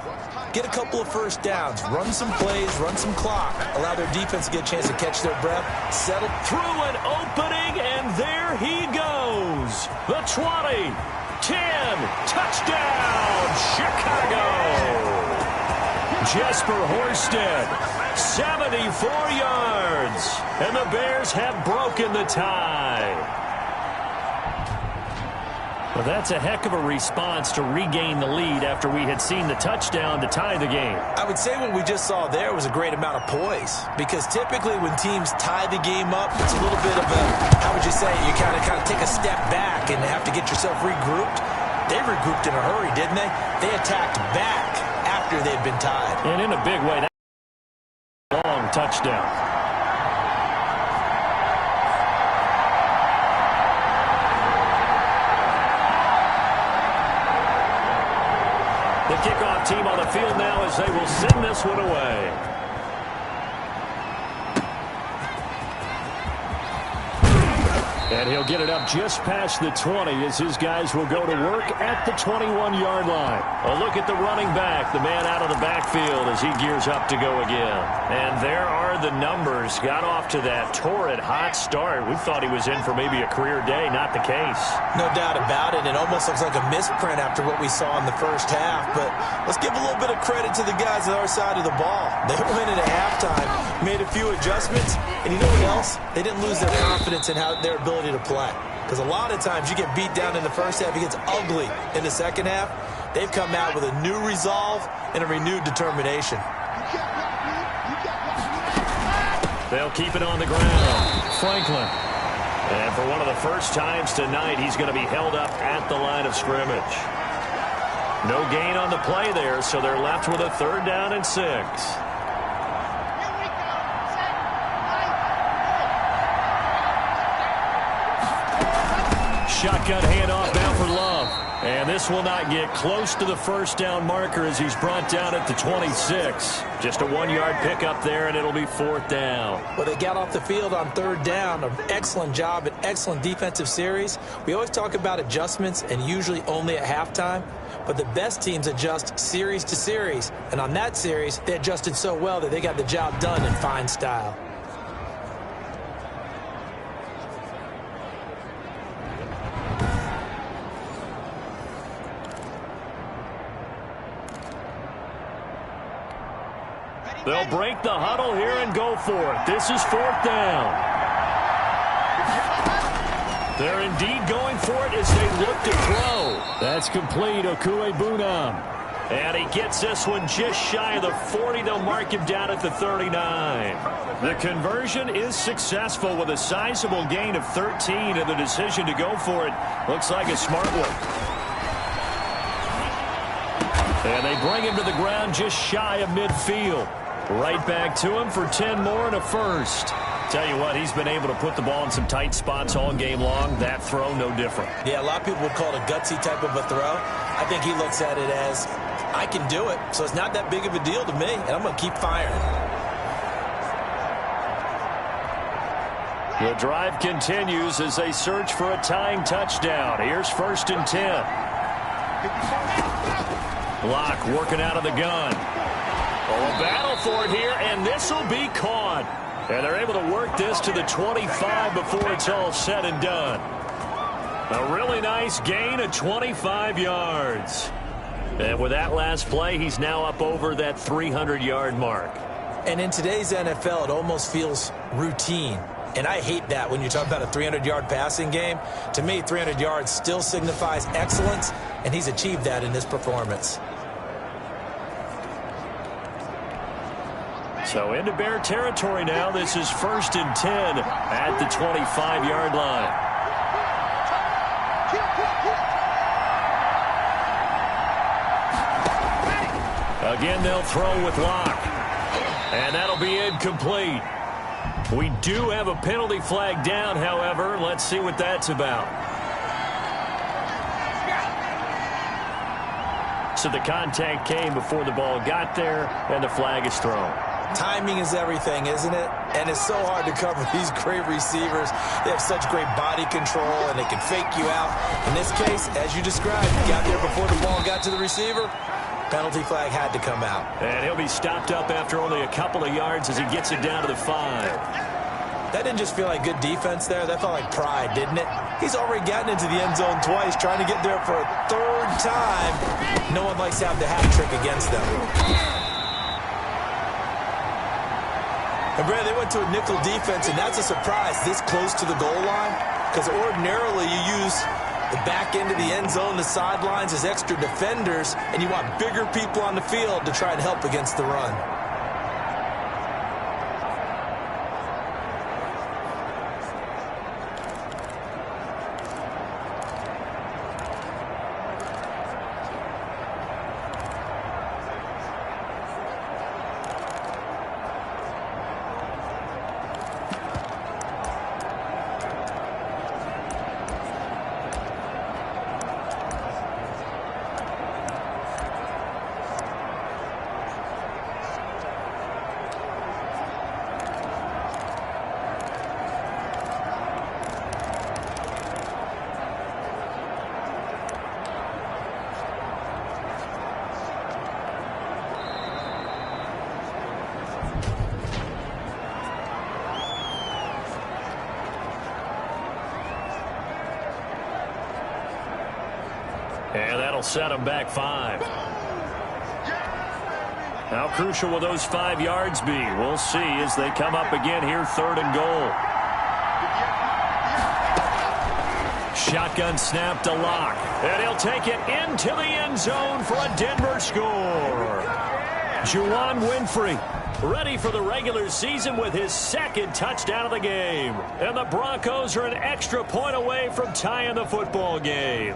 get a couple of first downs, run some plays, run some clock, allow their defense to get a chance to catch their breath, settle. Through an opening, and there he goes. The 20, 10, touchdown, Chicago. Jesper Horsted, 74 yards, and the Bears have broken the tie. Well, that's a heck of a response to regain the lead after we had seen the touchdown to tie the game. I would say what we just saw there was a great amount of poise, because typically when teams tie the game up, it's a little bit of a, how would you say, you kind of take a step back and have to get yourself regrouped. They regrouped in a hurry, didn't they? They attacked back after they'd been tied. And in a big way, that long touchdown. The kickoff team on the field now as they will send this one away. And he'll get it up just past the 20 as his guys will go to work at the 21-yard line. A look at the running back, the man out of the backfield as he gears up to go again. And there are the numbers. Got off to that torrid hot start. We thought he was in for maybe a career day. Not the case. No doubt about it. It almost looks like a misprint after what we saw in the first half. But let's give a little bit of credit to the guys on our side of the ball. They went in at halftime, made a few adjustments, and you know what else? They didn't lose their confidence in their ability to play. Because a lot of times you get beat down in the first half, it gets ugly in the second half. They've come out with a new resolve and a renewed determination. They'll keep it on the ground. Franklin. And for one of the first times tonight, he's going to be held up at the line of scrimmage. No gain on the play there, so they're left with a 3rd down and 6. Shotgun handoff now for Love. And this will not get close to the first down marker as he's brought down at the 26. Just a 1-yard pickup there, and it'll be 4th down. Well, they got off the field on 3rd down. An excellent job, an excellent defensive series. We always talk about adjustments and usually only at halftime. but the best teams adjust series to series. And on that series, they adjusted so well that they got the job done in fine style. They'll break the huddle here and go for it. This is 4th down. They're indeed going for it as they look to throw. That's complete, Okuebunam. And he gets this one just shy of the 40. They'll mark him down at the 39. The conversion is successful with a sizable gain of 13, and the decision to go for it looks like a smart one. And they bring him to the ground just shy of midfield. Right back to him for 10 more and a first. Tell you what, he's been able to put the ball in some tight spots all game long. That throw, no different. Yeah, a lot of people would call it a gutsy type of a throw. I think he looks at it as, I can do it, so it's not that big of a deal to me, and I'm going to keep firing. The drive continues as they search for a tying touchdown. Here's 1st and 10. Locke working out of the gun. Oh, a battle for it here, and this will be caught. And they're able to work this to the 25 before it's all said and done. A really nice gain of 25 yards. And with that last play, he's now up over that 300-yard mark. And in today's NFL, it almost feels routine. And I hate that when you talk about a 300-yard passing game. To me, 300 yards still signifies excellence, and he's achieved that in this performance. So into Bear territory now. This is 1st and 10 at the 25-yard line. Again, they'll throw with Locke. And that'll be incomplete. We do have a penalty flag down, however. Let's see what that's about. So the contact came before the ball got there, and the flag is thrown. Timing is everything, isn't it? And it's so hard to cover these great receivers. They have such great body control, and they can fake you out. In this case, as you described, got there before the ball got to the receiver. Penalty flag had to come out. And he'll be stopped up after only a couple of yards as he gets it down to the 5. That didn't just feel like good defense there. That felt like pride, didn't it? He's already gotten into the end zone twice, trying to get there for a 3rd time. No one likes to have the hat trick against them. And, Brad, they went to a nickel defense, and that's a surprise this close to the goal line, because ordinarily you use the back end of the end zone, the sidelines as extra defenders, and you want bigger people on the field to try and help against the run. And that'll set them back 5. How crucial will those 5 yards be? We'll see as they come up again here, 3rd and goal. Shotgun snap to Locke. And he'll take it into the end zone for a Denver score. Juwan Winfrey ready for the regular season with his 2nd touchdown of the game. And the Broncos are an extra point away from tying the football game.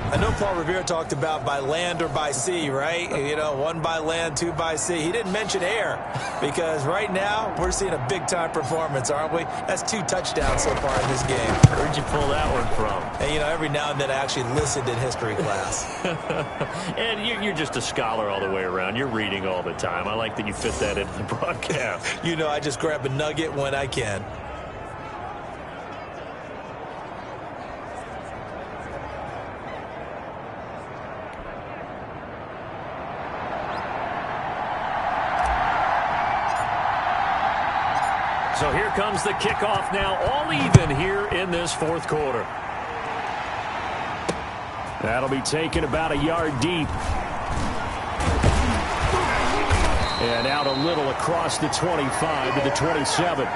I know Paul Revere talked about by land or by sea, right? You know, 1 by land, 2 by sea. He didn't mention air because right now we're seeing a big-time performance, aren't we? That's 2 touchdowns so far in this game. Where'd you pull that one from? And, you know, every now and then I actually listened in history class. And you're just a scholar all the way around. You're reading all the time. I like that you fit that into the broadcast. You know, I just grab a nugget when I can. So here comes the kickoff now, all even here in this fourth quarter. That'll be taken about a yard deep. And out a little across the 25 to the 27.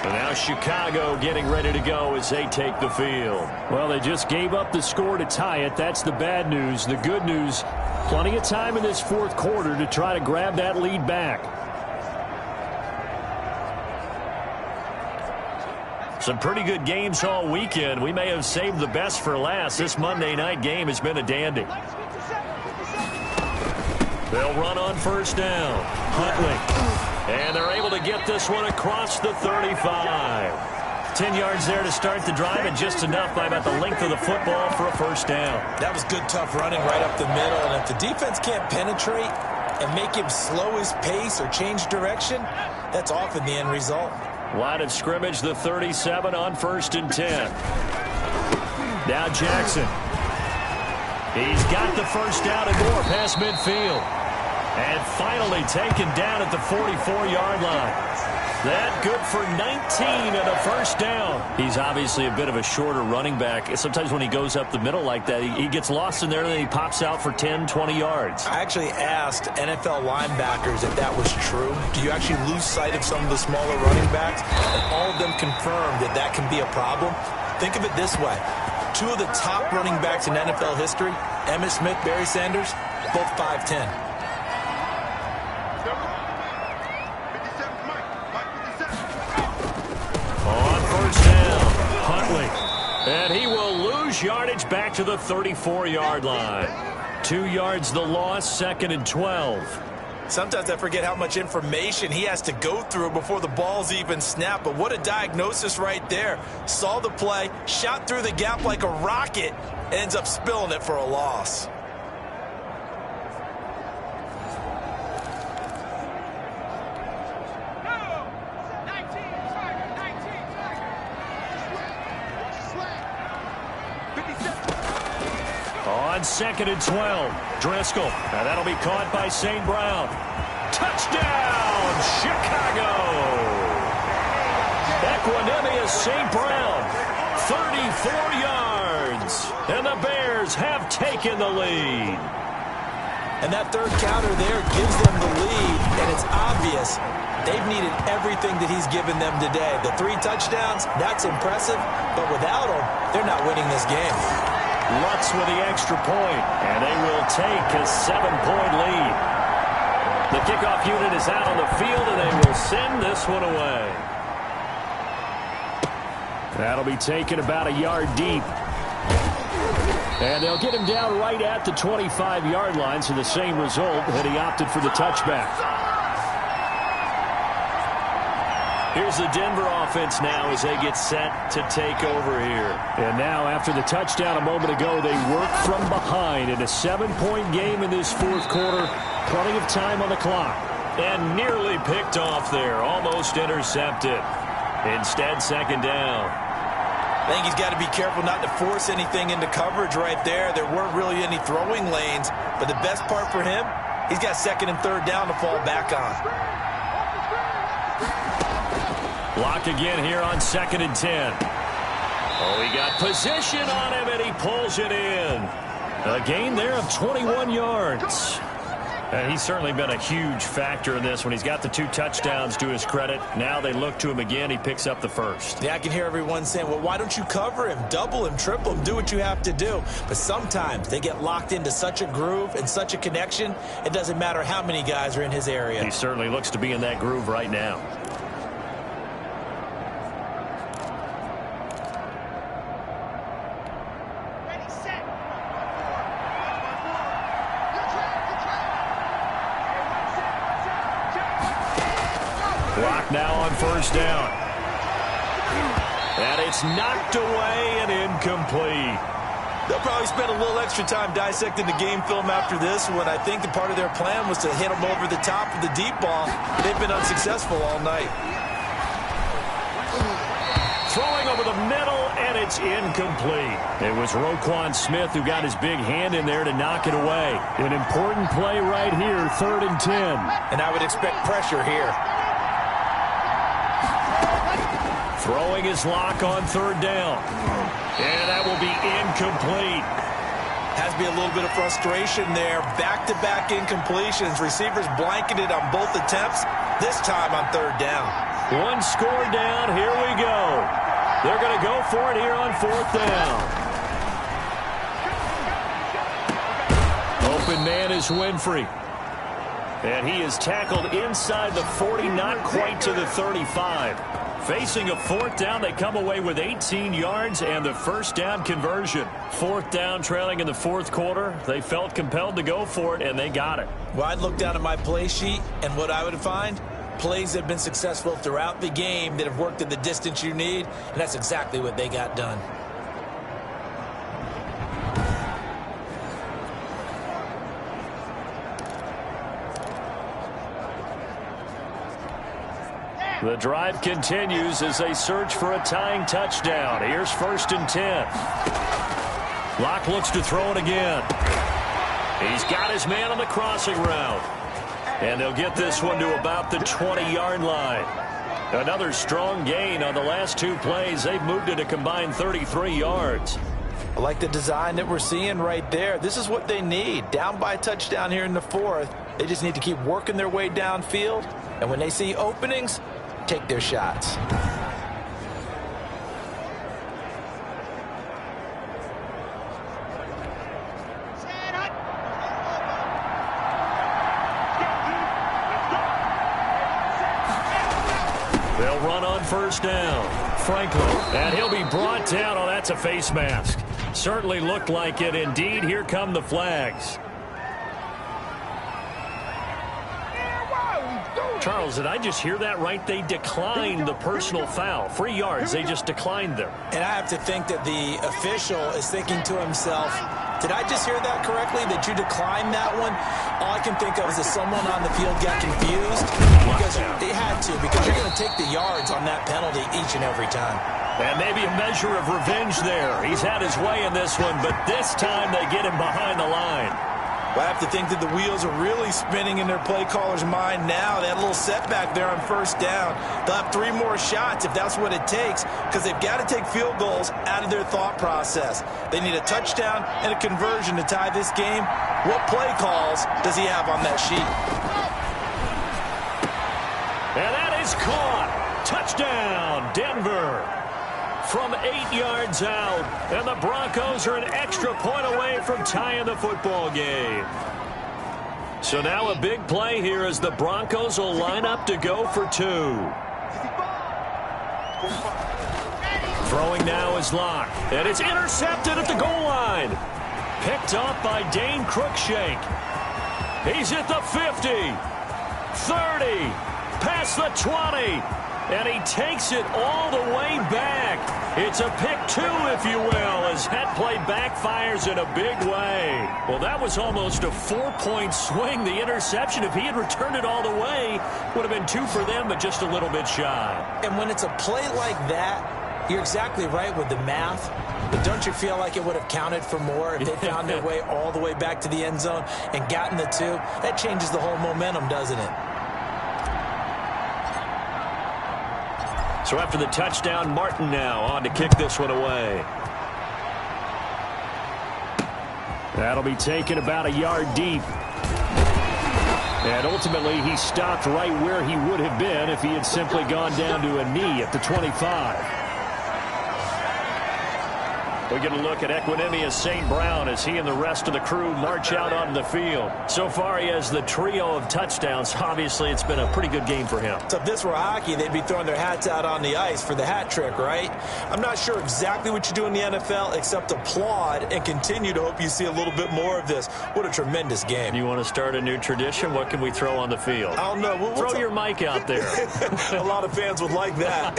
And now Chicago getting ready to go as they take the field. Well, they just gave up the score to tie it. That's the bad news. The good news, plenty of time in this fourth quarter to try to grab that lead back. Some pretty good games all weekend. We may have saved the best for last. This Monday night game has been a dandy. They'll run on first down. Huntley. And they're able to get this one across the 35. 10 yards there to start the drive, and just enough by about the length of the football for a first down. That was good, tough running right up the middle. And if the defense can't penetrate and make him slow his pace or change direction, that's often the end result. Line of scrimmage, the 37 on 1st and 10. Now Jackson. He's got the first down and more past midfield. And finally taken down at the 44-yard line. That good for 19 and a first down. He's obviously a bit of a shorter running back. Sometimes when he goes up the middle like that, he gets lost in there and then he pops out for 10, 20 yards. I actually asked NFL linebackers if that was true. Do you actually lose sight of some of the smaller running backs? And all of them confirmed that that can be a problem. Think of it this way. Two of the top running backs in NFL history, Emmitt Smith, Barry Sanders, both 5'10". And he will lose yardage back to the 34-yard line. 2 yards the loss, 2nd and 12. Sometimes I forget how much information he has to go through before the ball's even snapped. But what a diagnosis right there. Saw the play, shot through the gap like a rocket, ends up spilling it for a loss. On 2nd and 12, Driscoll. And that'll be caught by St. Brown. Touchdown, Chicago! Equanimous St. Brown, 34 yards. And the Bears have taken the lead. And that third counter there gives them the lead, and it's obvious they've needed everything that he's given them today. The 3 touchdowns, that's impressive, but without him, they're not winning this game. Lutz with the extra point, and they will take a 7-point lead. The kickoff unit is out on the field, and they will send this one away. That'll be taken about a yard deep. And they'll get him down right at the 25-yard line, so the same result, and he opted for the touchback. Here's the Denver offense now as they get set to take over here. And now, after the touchdown a moment ago, they work from behind in a 7-point game in this fourth quarter. Plenty of time on the clock. And nearly picked off there. Almost intercepted. Instead, 2nd down. I think he's got to be careful not to force anything into coverage right there. There weren't really any throwing lanes. But the best part for him, he's got 2nd and 3rd down to fall back on. Block again here on 2nd and 10. Oh, he got position on him, and he pulls it in. A gain there of 21 yards. And he's certainly been a huge factor in this when he's got the 2 touchdowns to his credit. Now they look to him again. He picks up the first. Yeah, I can hear everyone saying, well, why don't you cover him, double him, triple him, do what you have to do. But sometimes they get locked into such a groove and such a connection, it doesn't matter how many guys are in his area. He certainly looks to be in that groove right now. Clock now on first down. And it's knocked away and incomplete. They'll probably spend a little extra time dissecting the game film after this one. I think the part of their plan was to hit them over the top of the deep ball. They've been unsuccessful all night. Throwing over the middle, and it's incomplete. It was Roquan Smith who got his big hand in there to knock it away. An important play right here, 3rd and 10. And I would expect pressure here. Throwing his lock on 3rd down. And that will be incomplete. Has to be a little bit of frustration there. Back-to-back incompletions. Receivers blanketed on both attempts, this time on 3rd down. One score down. Here we go. They're going to go for it here on 4th down. Open man is Winfrey. And he is tackled inside the 40, not quite to the 35. Facing a 4th down, they come away with 18 yards and the 1st down conversion. 4th down, trailing in the 4th quarter. They felt compelled to go for it, and they got it. Well, I'd look down at my play sheet, and what I would find, plays that have been successful throughout the game that have worked at the distance you need, and that's exactly what they got done. The drive continues as they search for a tying touchdown. Here's 1st and 10. Locke looks to throw it again. He's got his man on the crossing route. And they'll get this one to about the 20-yard line. Another strong gain on the last 2 plays. They've moved it a combined 33 yards. I like the design that we're seeing right there. This is what they need. Down by a touchdown here in the 4th. They just need to keep working their way downfield. And when they see openings, take their shots. They'll run on 1st down. Franklin, and he'll be brought down. Oh, that's a face mask. Certainly looked like it. Indeed, here come the flags. Charles, did I just hear that right? They declined the personal foul. 3 yards, they just declined them. And I have to think that the official is thinking to himself, did I just hear that correctly, that you declined that one? All I can think of is that someone on the field got confused because they had to, because you're going to take the yards on that penalty each and every time. And maybe a measure of revenge there. He's had his way in this one, but this time they get him behind the line. Well, I have to think that the wheels are really spinning in their play caller's mind now. They had a little setback there on 1st down. They'll have 3 more shots if that's what it takes, because they've got to take field goals out of their thought process. They need a touchdown and a conversion to tie this game. What play calls does he have on that sheet? And that is caught. Touchdown, Denver. From 8 yards out, and the Broncos are an extra point away from tying the football game. So now a big play here as the Broncos will line up to go for 2. Throwing now is Locke, and it's intercepted at the goal line. Picked off by Dane Cruikshank. He's at the 50, 30, past the 20. And he takes it all the way back. It's a pick 2, if you will, as that play backfires in a big way. Well, that was almost a 4-point swing. The interception, if he had returned it all the way, would have been 2 for them, but just a little bit shy. And when it's a play like that, you're exactly right with the math. But don't you feel like it would have counted for more if they found their way all the way back to the end zone and gotten the 2? That changes the whole momentum, doesn't it? So after the touchdown, Martin now on to kick this one away. That'll be taken about a yard deep. And ultimately, he stopped right where he would have been if he had simply gone down to a knee at the 25. We get a look at Equinemius St. Brown as he and the rest of the crew march out on the field. So far, he has the trio of touchdowns. Obviously, it's been a pretty good game for him. So if this were hockey, they'd be throwing their hats out on the ice for the hat trick, right? I'm not sure exactly what you do in the NFL except applaud and continue to hope you see a little bit more of this. What a tremendous game. You want to start a new tradition? What can we throw on the field? I don't know. Throw your mic out there. A lot of fans would like that.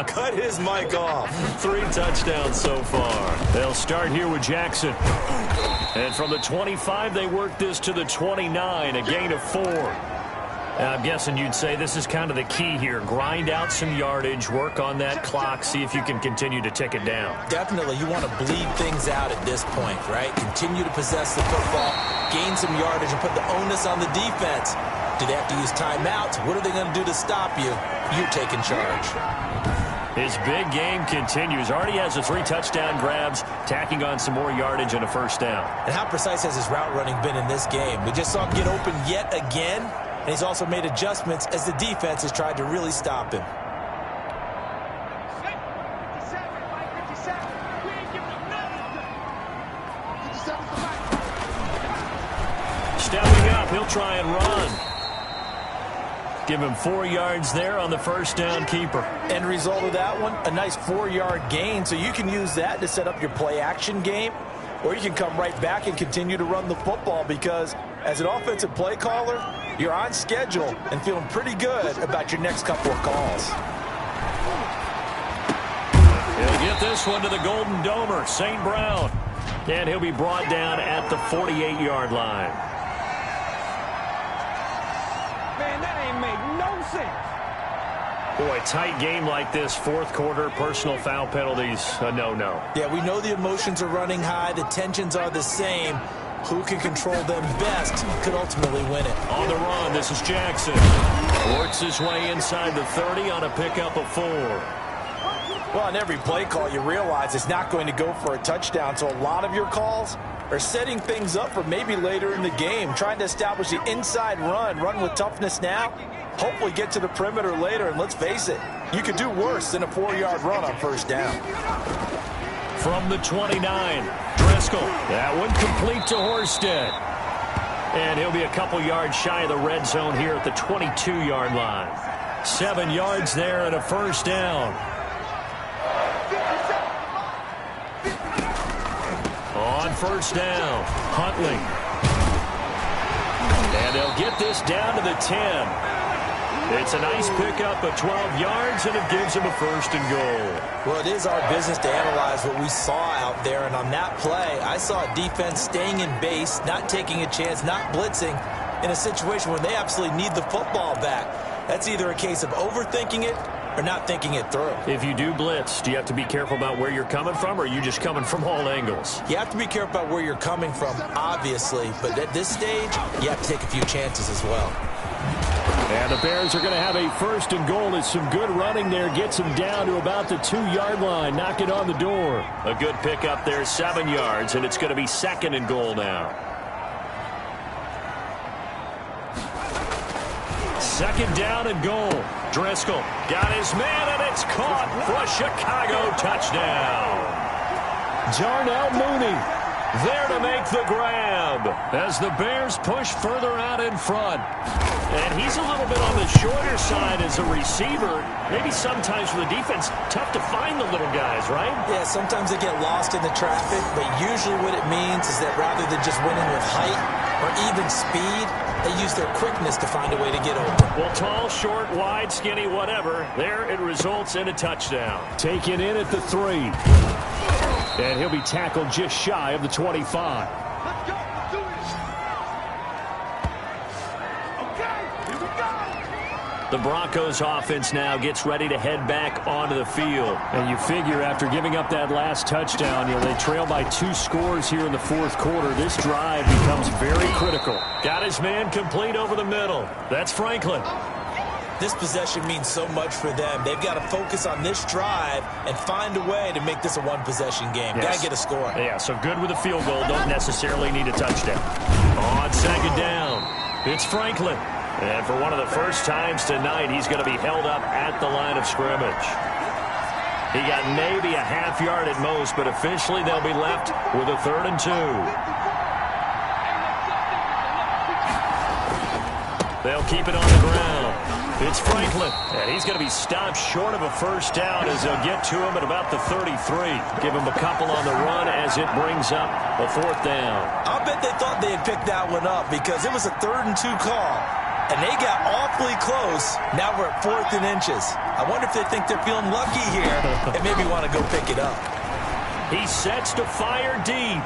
Cut his mic off. 3 touchdowns so far. They'll start here with Jackson. And from the 25, they work this to the 29, a gain of 4. I'm guessing you'd say this is kind of the key here. Grind out some yardage, work on that clock, see if you can continue to tick it down. Definitely, you want to bleed things out at this point, right? Continue to possess the football, gain some yardage, and put the onus on the defense. Do they have to use timeouts? What are they going to do to stop you? You're taking charge. His big game continues. Already has the 3 touchdown grabs, tacking on some more yardage and a first down. And how precise has his route running been in this game? We just saw him get open yet again, and he's also made adjustments as the defense has tried to really stop him. Stepping up, he'll try and run. Give him 4 yards there on the first down keeper. End result of that one, a nice 4-yard gain, so you can use that to set up your play-action game, or you can come right back and continue to run the football because as an offensive play caller, you're on schedule and feeling pretty good about your next couple of calls. He'll get this one to the Golden Domer, St. Brown. And he'll be brought down at the 48-yard line. Man, that ain't make no sense. Boy, tight game like this, fourth quarter, personal foul penalties, a no-no. Yeah, we know the emotions are running high. The tensions are the same. Who can control them best could ultimately win it. On the run, this is Jackson. Works his way inside the 30 on a pickup of 4. Well, on every play call, you realize it's not going to go for a touchdown, so a lot of your calls are setting things up for maybe later in the game, trying to establish the inside run with toughness now, hopefully get to the perimeter later, and let's face it, you could do worse than a 4-yard run on first down. From the 29, Driscoll. That one complete to Horsted. And he'll be a couple yards shy of the red zone here at the 22-yard line. 7 yards there and a first down. On first down, Huntley. And they'll get this down to the 10. It's a nice pickup of 12 yards, and it gives him a first and goal. Well, it is our business to analyze what we saw out there, and on that play, I saw a defense staying in base, not taking a chance, not blitzing, in a situation where they absolutely need the football back. That's either a case of overthinking it or not thinking it through. If you do blitz, do you have to be careful about where you're coming from, or are you just coming from all angles? You have to be careful about where you're coming from, obviously, but at this stage, you have to take a few chances as well. And the Bears are going to have a first and goal. It's some good running there. Gets him down to about the 2-yard line. Knock it on the door. A good pickup there, 7 yards, and it's going to be second and goal now. Second down and goal. Driscoll got his man, and it's caught for a Chicago touchdown. Jarnell Mooney there to make the grab as the Bears push further out in front. And he's a little bit on the shorter side as a receiver. Maybe sometimes for the defense, tough to find the little guys, right? Yeah, sometimes they get lost in the traffic, but usually what it means is that rather than just winning with height or even speed, they use their quickness to find a way to get open. Well, tall, short, wide, skinny, whatever, there it results in a touchdown. Taken in at the 3. And he'll be tackled just shy of the 25. Let's go. Let's do this. Okay, here we go. The Broncos offense now gets ready to head back onto the field. And you figure after giving up that last touchdown, they trail by 2 scores here in the fourth quarter. This drive becomes very critical. Got his man complete over the middle. That's Franklin. This possession means so much for them. They've got to focus on this drive and find a way to make this a one-possession game. Yes. Got to get a score. Yeah, so good with a field goal. Don't necessarily need a touchdown. On second down, it's Franklin. And for one of the first times tonight, he's going to be held up at the line of scrimmage. He got maybe a half yard at most, but officially they'll be left with a 3rd and 2. They'll keep it on the ground. It's Franklin, and he's going to be stopped short of a first down as they'll get to him at about the 33. Give him a couple on the run as it brings up a 4th down. I'll bet they thought they had picked that one up because it was a 3rd and 2 call, and they got awfully close. Now we're at 4th and inches. I wonder if they think they're feeling lucky here and maybe want to go pick it up. He sets to fire deep.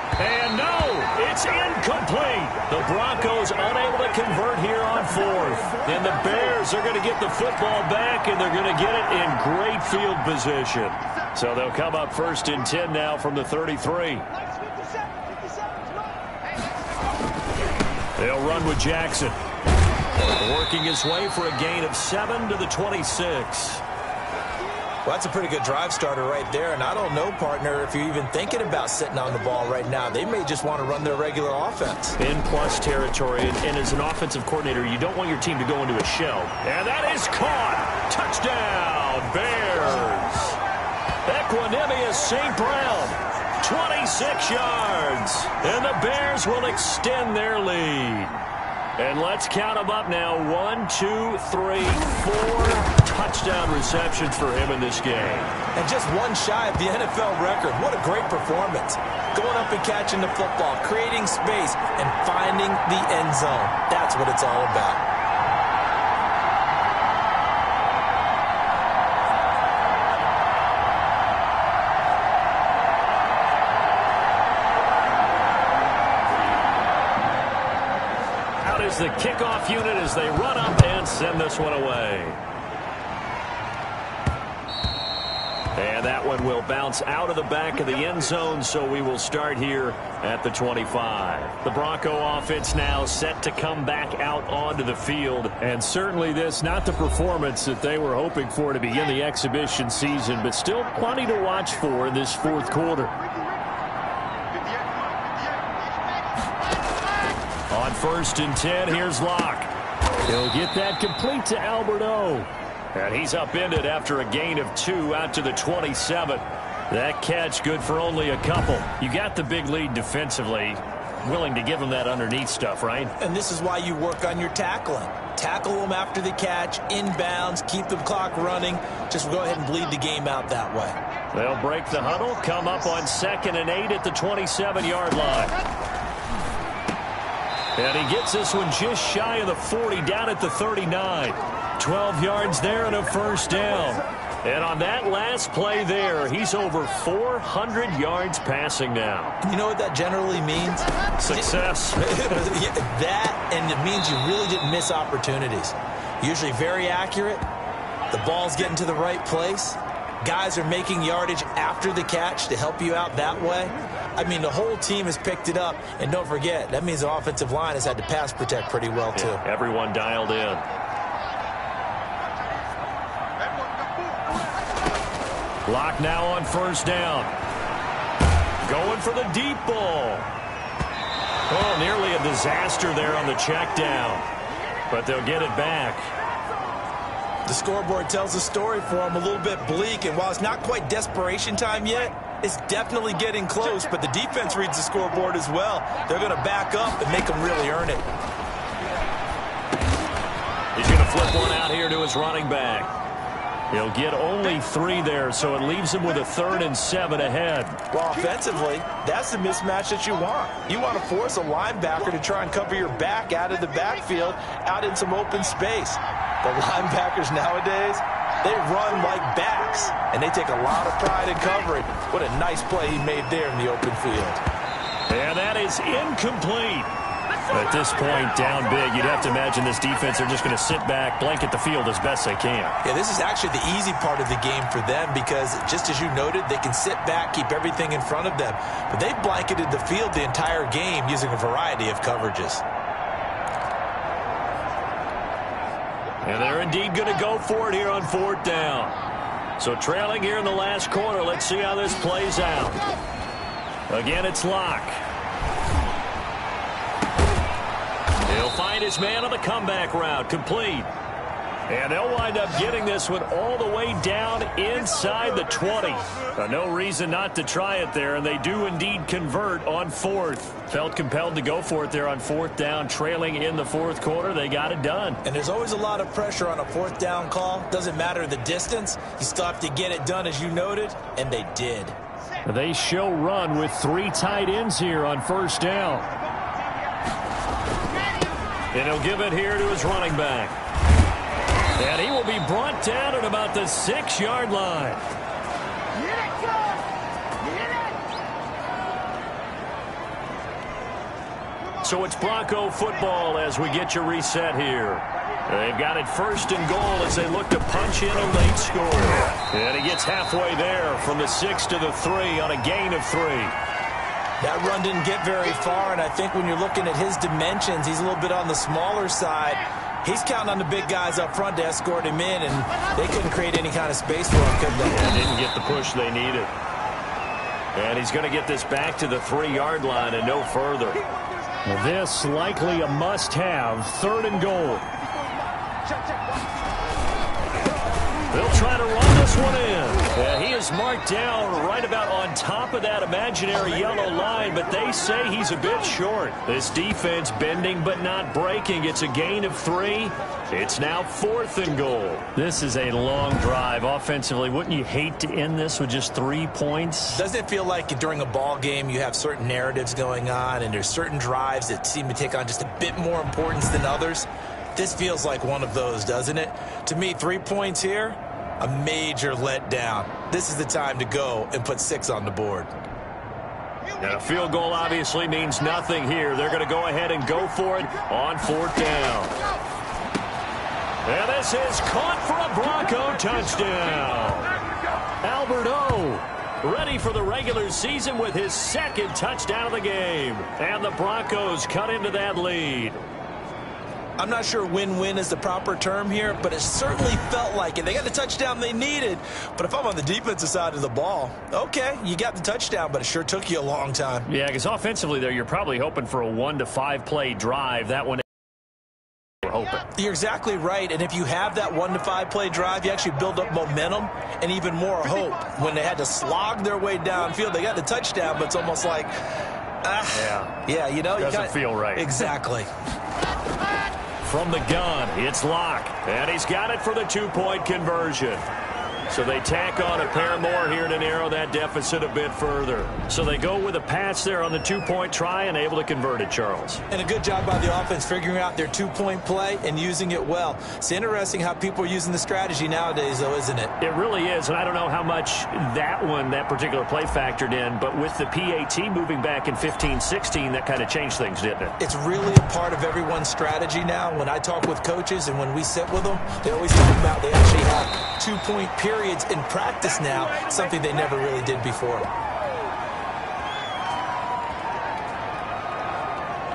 And no, it's incomplete. The Broncos unable to convert here on fourth. And the Bears are going to get the football back, and they're going to get it in great field position. So they'll come up first and 10 now from the 33. They'll run with Jackson. Working his way for a gain of 7 to the 26. Well, that's a pretty good drive starter right there. And I don't know, partner, if you're even thinking about sitting on the ball right now. They may just want to run their regular offense. In plus territory, and as an offensive coordinator, you don't want your team to go into a shell. And that is caught. Touchdown, Bears. Equanimous St. Brown, 26 yards. And the Bears will extend their lead. And let's count them up now. 1, 2, 3, 4 touchdown receptions for him in this game. And just one shy of the NFL record. What a great performance. Going up and catching the football, creating space, and finding the end zone. That's what it's all about. Is the kickoff unit as they run up and send this one away. And that one will bounce out of the back of the end zone, so we will start here at the 25. The Bronco offense now set to come back out onto the field. And certainly this, not the performance that they were hoping for to begin the exhibition season, but still plenty to watch for in this fourth quarter. On first and 10, here's Locke. He'll get that complete to Alberto. And he's upended after a gain of 2 out to the 27. That catch good for only a couple. You got the big lead defensively. Willing to give him that underneath stuff, right? And this is why you work on your tackling. Tackle them after the catch, inbounds, keep the clock running. Just go ahead and bleed the game out that way. They'll break the huddle, come up on 2nd and 8 at the 27-yard line. And he gets this one just shy of the 40, down at the 39. 12 yards there and a first down. And on that last play there, he's over 400 yards passing now. You know what that generally means? Success. That, and it means you really didn't miss opportunities. Usually very accurate. The ball's getting to the right place. Guys are making yardage after the catch to help you out that way. I mean, the whole team has picked it up. And don't forget, that means the offensive line has had to pass protect pretty well, too. Yeah, everyone dialed in. Locke now on first down. Going for the deep ball. Oh, nearly a disaster there on the check down. But they'll get it back. The scoreboard tells a story for them, a little bit bleak, and while it's not quite desperation time yet, it's definitely getting close, but the defense reads the scoreboard as well. They're going to back up and make them really earn it. He's going to flip one out here to his running back. He'll get only 3 there, so it leaves him with a 3rd and 7 ahead. Well, offensively, that's the mismatch that you want. You want to force a linebacker to try and cover your back out of the backfield, out in some open space. The linebackers nowadays, they run like backs, and they take a lot of pride in covering. What a nice play he made there in the open field. And that is incomplete. At this point, down big, you'd have to imagine this defense, they're just going to sit back, blanket the field as best they can. Yeah, this is actually the easy part of the game for them because, just as you noted, they can sit back, keep everything in front of them. But they've blanketed the field the entire game using a variety of coverages. And they're indeed going to go for it here on 4th down. So trailing here in the last quarter, let's see how this plays out. Again, it's Locke. He'll find his man on the comeback route, complete. And they'll wind up getting this one all the way down inside the 20. No reason not to try it there, and they do indeed convert on 4th. Felt compelled to go for it there on 4th down, trailing in the 4th quarter. They got it done. And there's always a lot of pressure on a 4th down call. Doesn't matter the distance. You still have to get it done, as you noted, and they did. They show run with 3 tight ends here on 1st down. And he'll give it here to his running back. And he will be brought down at about the 6-yard line. So it's Bronco football as we get you reset here. They've got it 1st and goal as they look to punch in a late score. And he gets halfway there from the 6 to the 3 on a gain of 3. That run didn't get very far, and I think when you're looking at his dimensions, he's a little bit on the smaller side. He's counting on the big guys up front to escort him in, and they couldn't create any kind of space for him, could they? And didn't get the push they needed. And he's going to get this back to the 3-yard line and no further. Well, this likely a must-have, 3rd and goal. They'll try to run this one in. And he is marked down right about on top of that imaginary yellow line, but they say he's a bit short. This defense bending but not breaking. It's a gain of 3. It's now 4th and goal. This is a long drive offensively. Wouldn't you hate to end this with just 3 points? Doesn't it feel like during a ball game you have certain narratives going on and there's certain drives that seem to take on just a bit more importance than others? This feels like one of those, doesn't it? To me, 3 points here, a major letdown. This is the time to go and put 6 on the board. And a field goal obviously means nothing here. They're going to go ahead and go for it on 4th down. And this is caught for a Bronco touchdown. Albert O ready for the regular season with his 2nd touchdown of the game. And the Broncos cut into that lead. I'm not sure win-win is the proper term here, but it certainly felt like it. They got the touchdown they needed, but if I'm on the defensive side of the ball, okay, you got the touchdown, but it sure took you a long time. Yeah, because offensively there, you're probably hoping for a 1 to 5 play drive. That one we're hoping. You're exactly right, and if you have that 1 to 5 play drive, you actually build up momentum and even more hope. When they had to slog their way downfield, they got the touchdown, but it's almost like, yeah, you know, doesn't feel right. Exactly. From the gun, it's Locke, and he's got it for the 2-point conversion. So they tack on a pair more here to narrow that deficit a bit further. So they go with a pass there on the 2-point try and able to convert it, Charles. And a good job by the offense figuring out their 2-point play and using it well. It's interesting how people are using the strategy nowadays, though, isn't it? It really is, and I don't know how much that particular play factored in, but with the PAT moving back in 15-16, that kind of changed things, didn't it? It's really a part of everyone's strategy now. When I talk with coaches and when we sit with them, they always talk about they actually have 2-point periods in practice now, something they never really did before.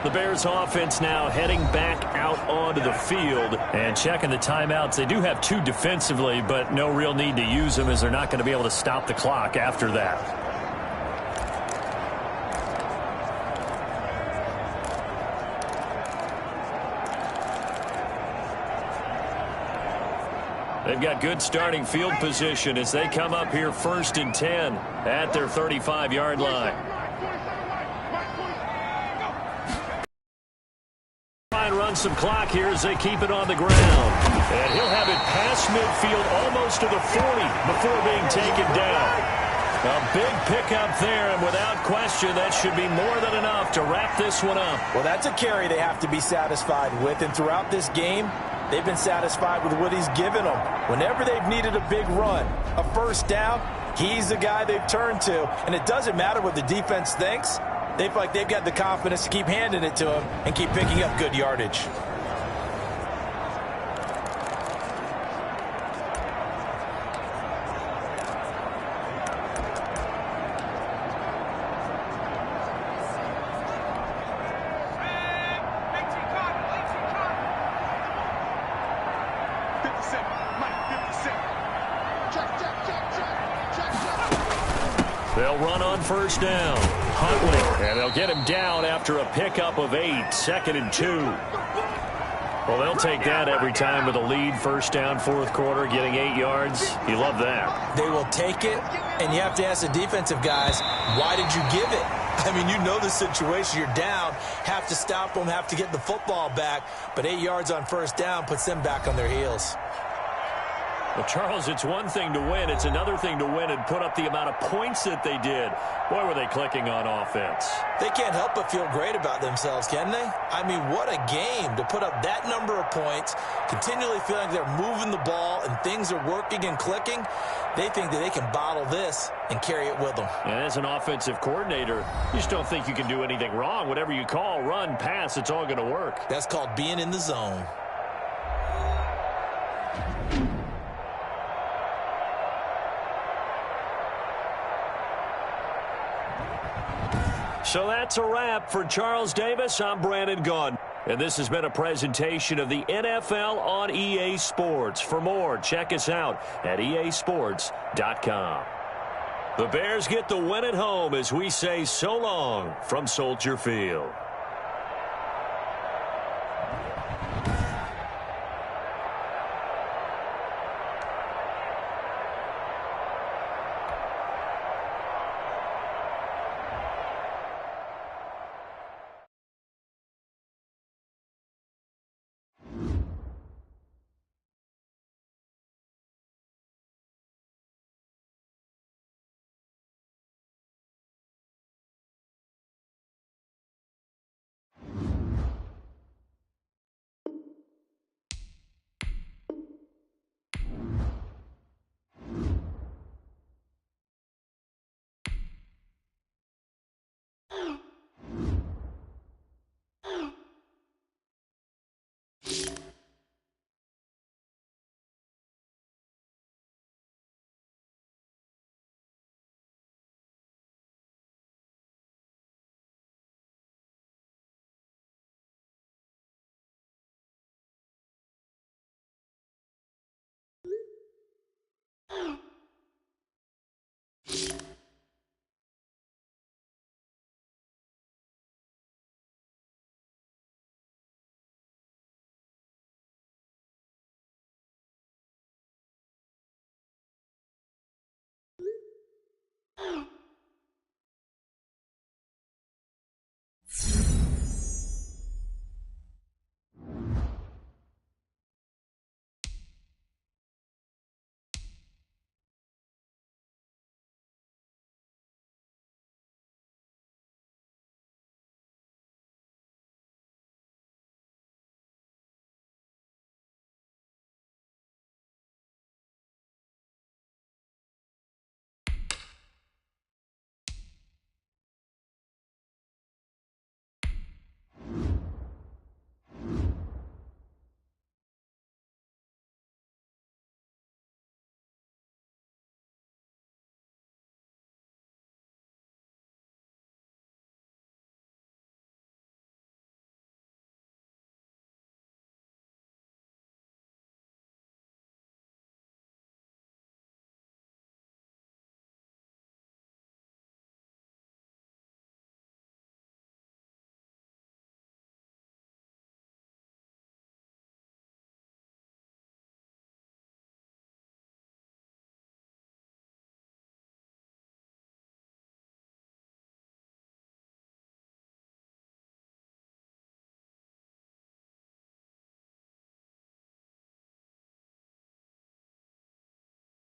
The Bears offense now heading back out onto the field and checking the timeouts. They do have 2 defensively, but no real need to use them as they're not going to be able to stop the clock after that. They've got good starting field position as they come up here 1st and 10 at their 35-yard line. Try and run some clock here as they keep it on the ground. And he'll have it past midfield almost to the 40 before being taken down. A big pickup there, and without question, that should be more than enough to wrap this one up. Well, that's a carry they have to be satisfied with, and throughout this game, they've been satisfied with what he's given them. Whenever they've needed a big run, a 1st down, he's the guy they've turned to. And it doesn't matter what the defense thinks. They feel like they've got the confidence to keep handing it to him and keep picking up good yardage. They'll run on 1st down. Huntley, and they'll get him down after a pickup of 8, 2nd and 2. Well, they'll take that every time with a lead, 1st down, 4th quarter, getting 8 yards. You love that. They will take it, and you have to ask the defensive guys, why did you give it? I mean, you know the situation. You're down, have to stop them, have to get the football back, but 8 yards on 1st down puts them back on their heels. Well, Charles, it's one thing to win. It's another thing to win and put up the amount of points that they did. Boy, were they clicking on offense. They can't help but feel great about themselves, can they? I mean, what a game to put up that number of points, continually feeling like they're moving the ball and things are working and clicking. They think that they can bottle this and carry it with them. And as an offensive coordinator, you just don't think you can do anything wrong. Whatever you call, run, pass, it's all going to work. That's called being in the zone. So that's a wrap for Charles Davis. I'm Brandon Gunn. And this has been a presentation of the NFL on EA Sports. For more, check us out at easports.com. The Bears get the win at home as we say so long from Soldier Field. You.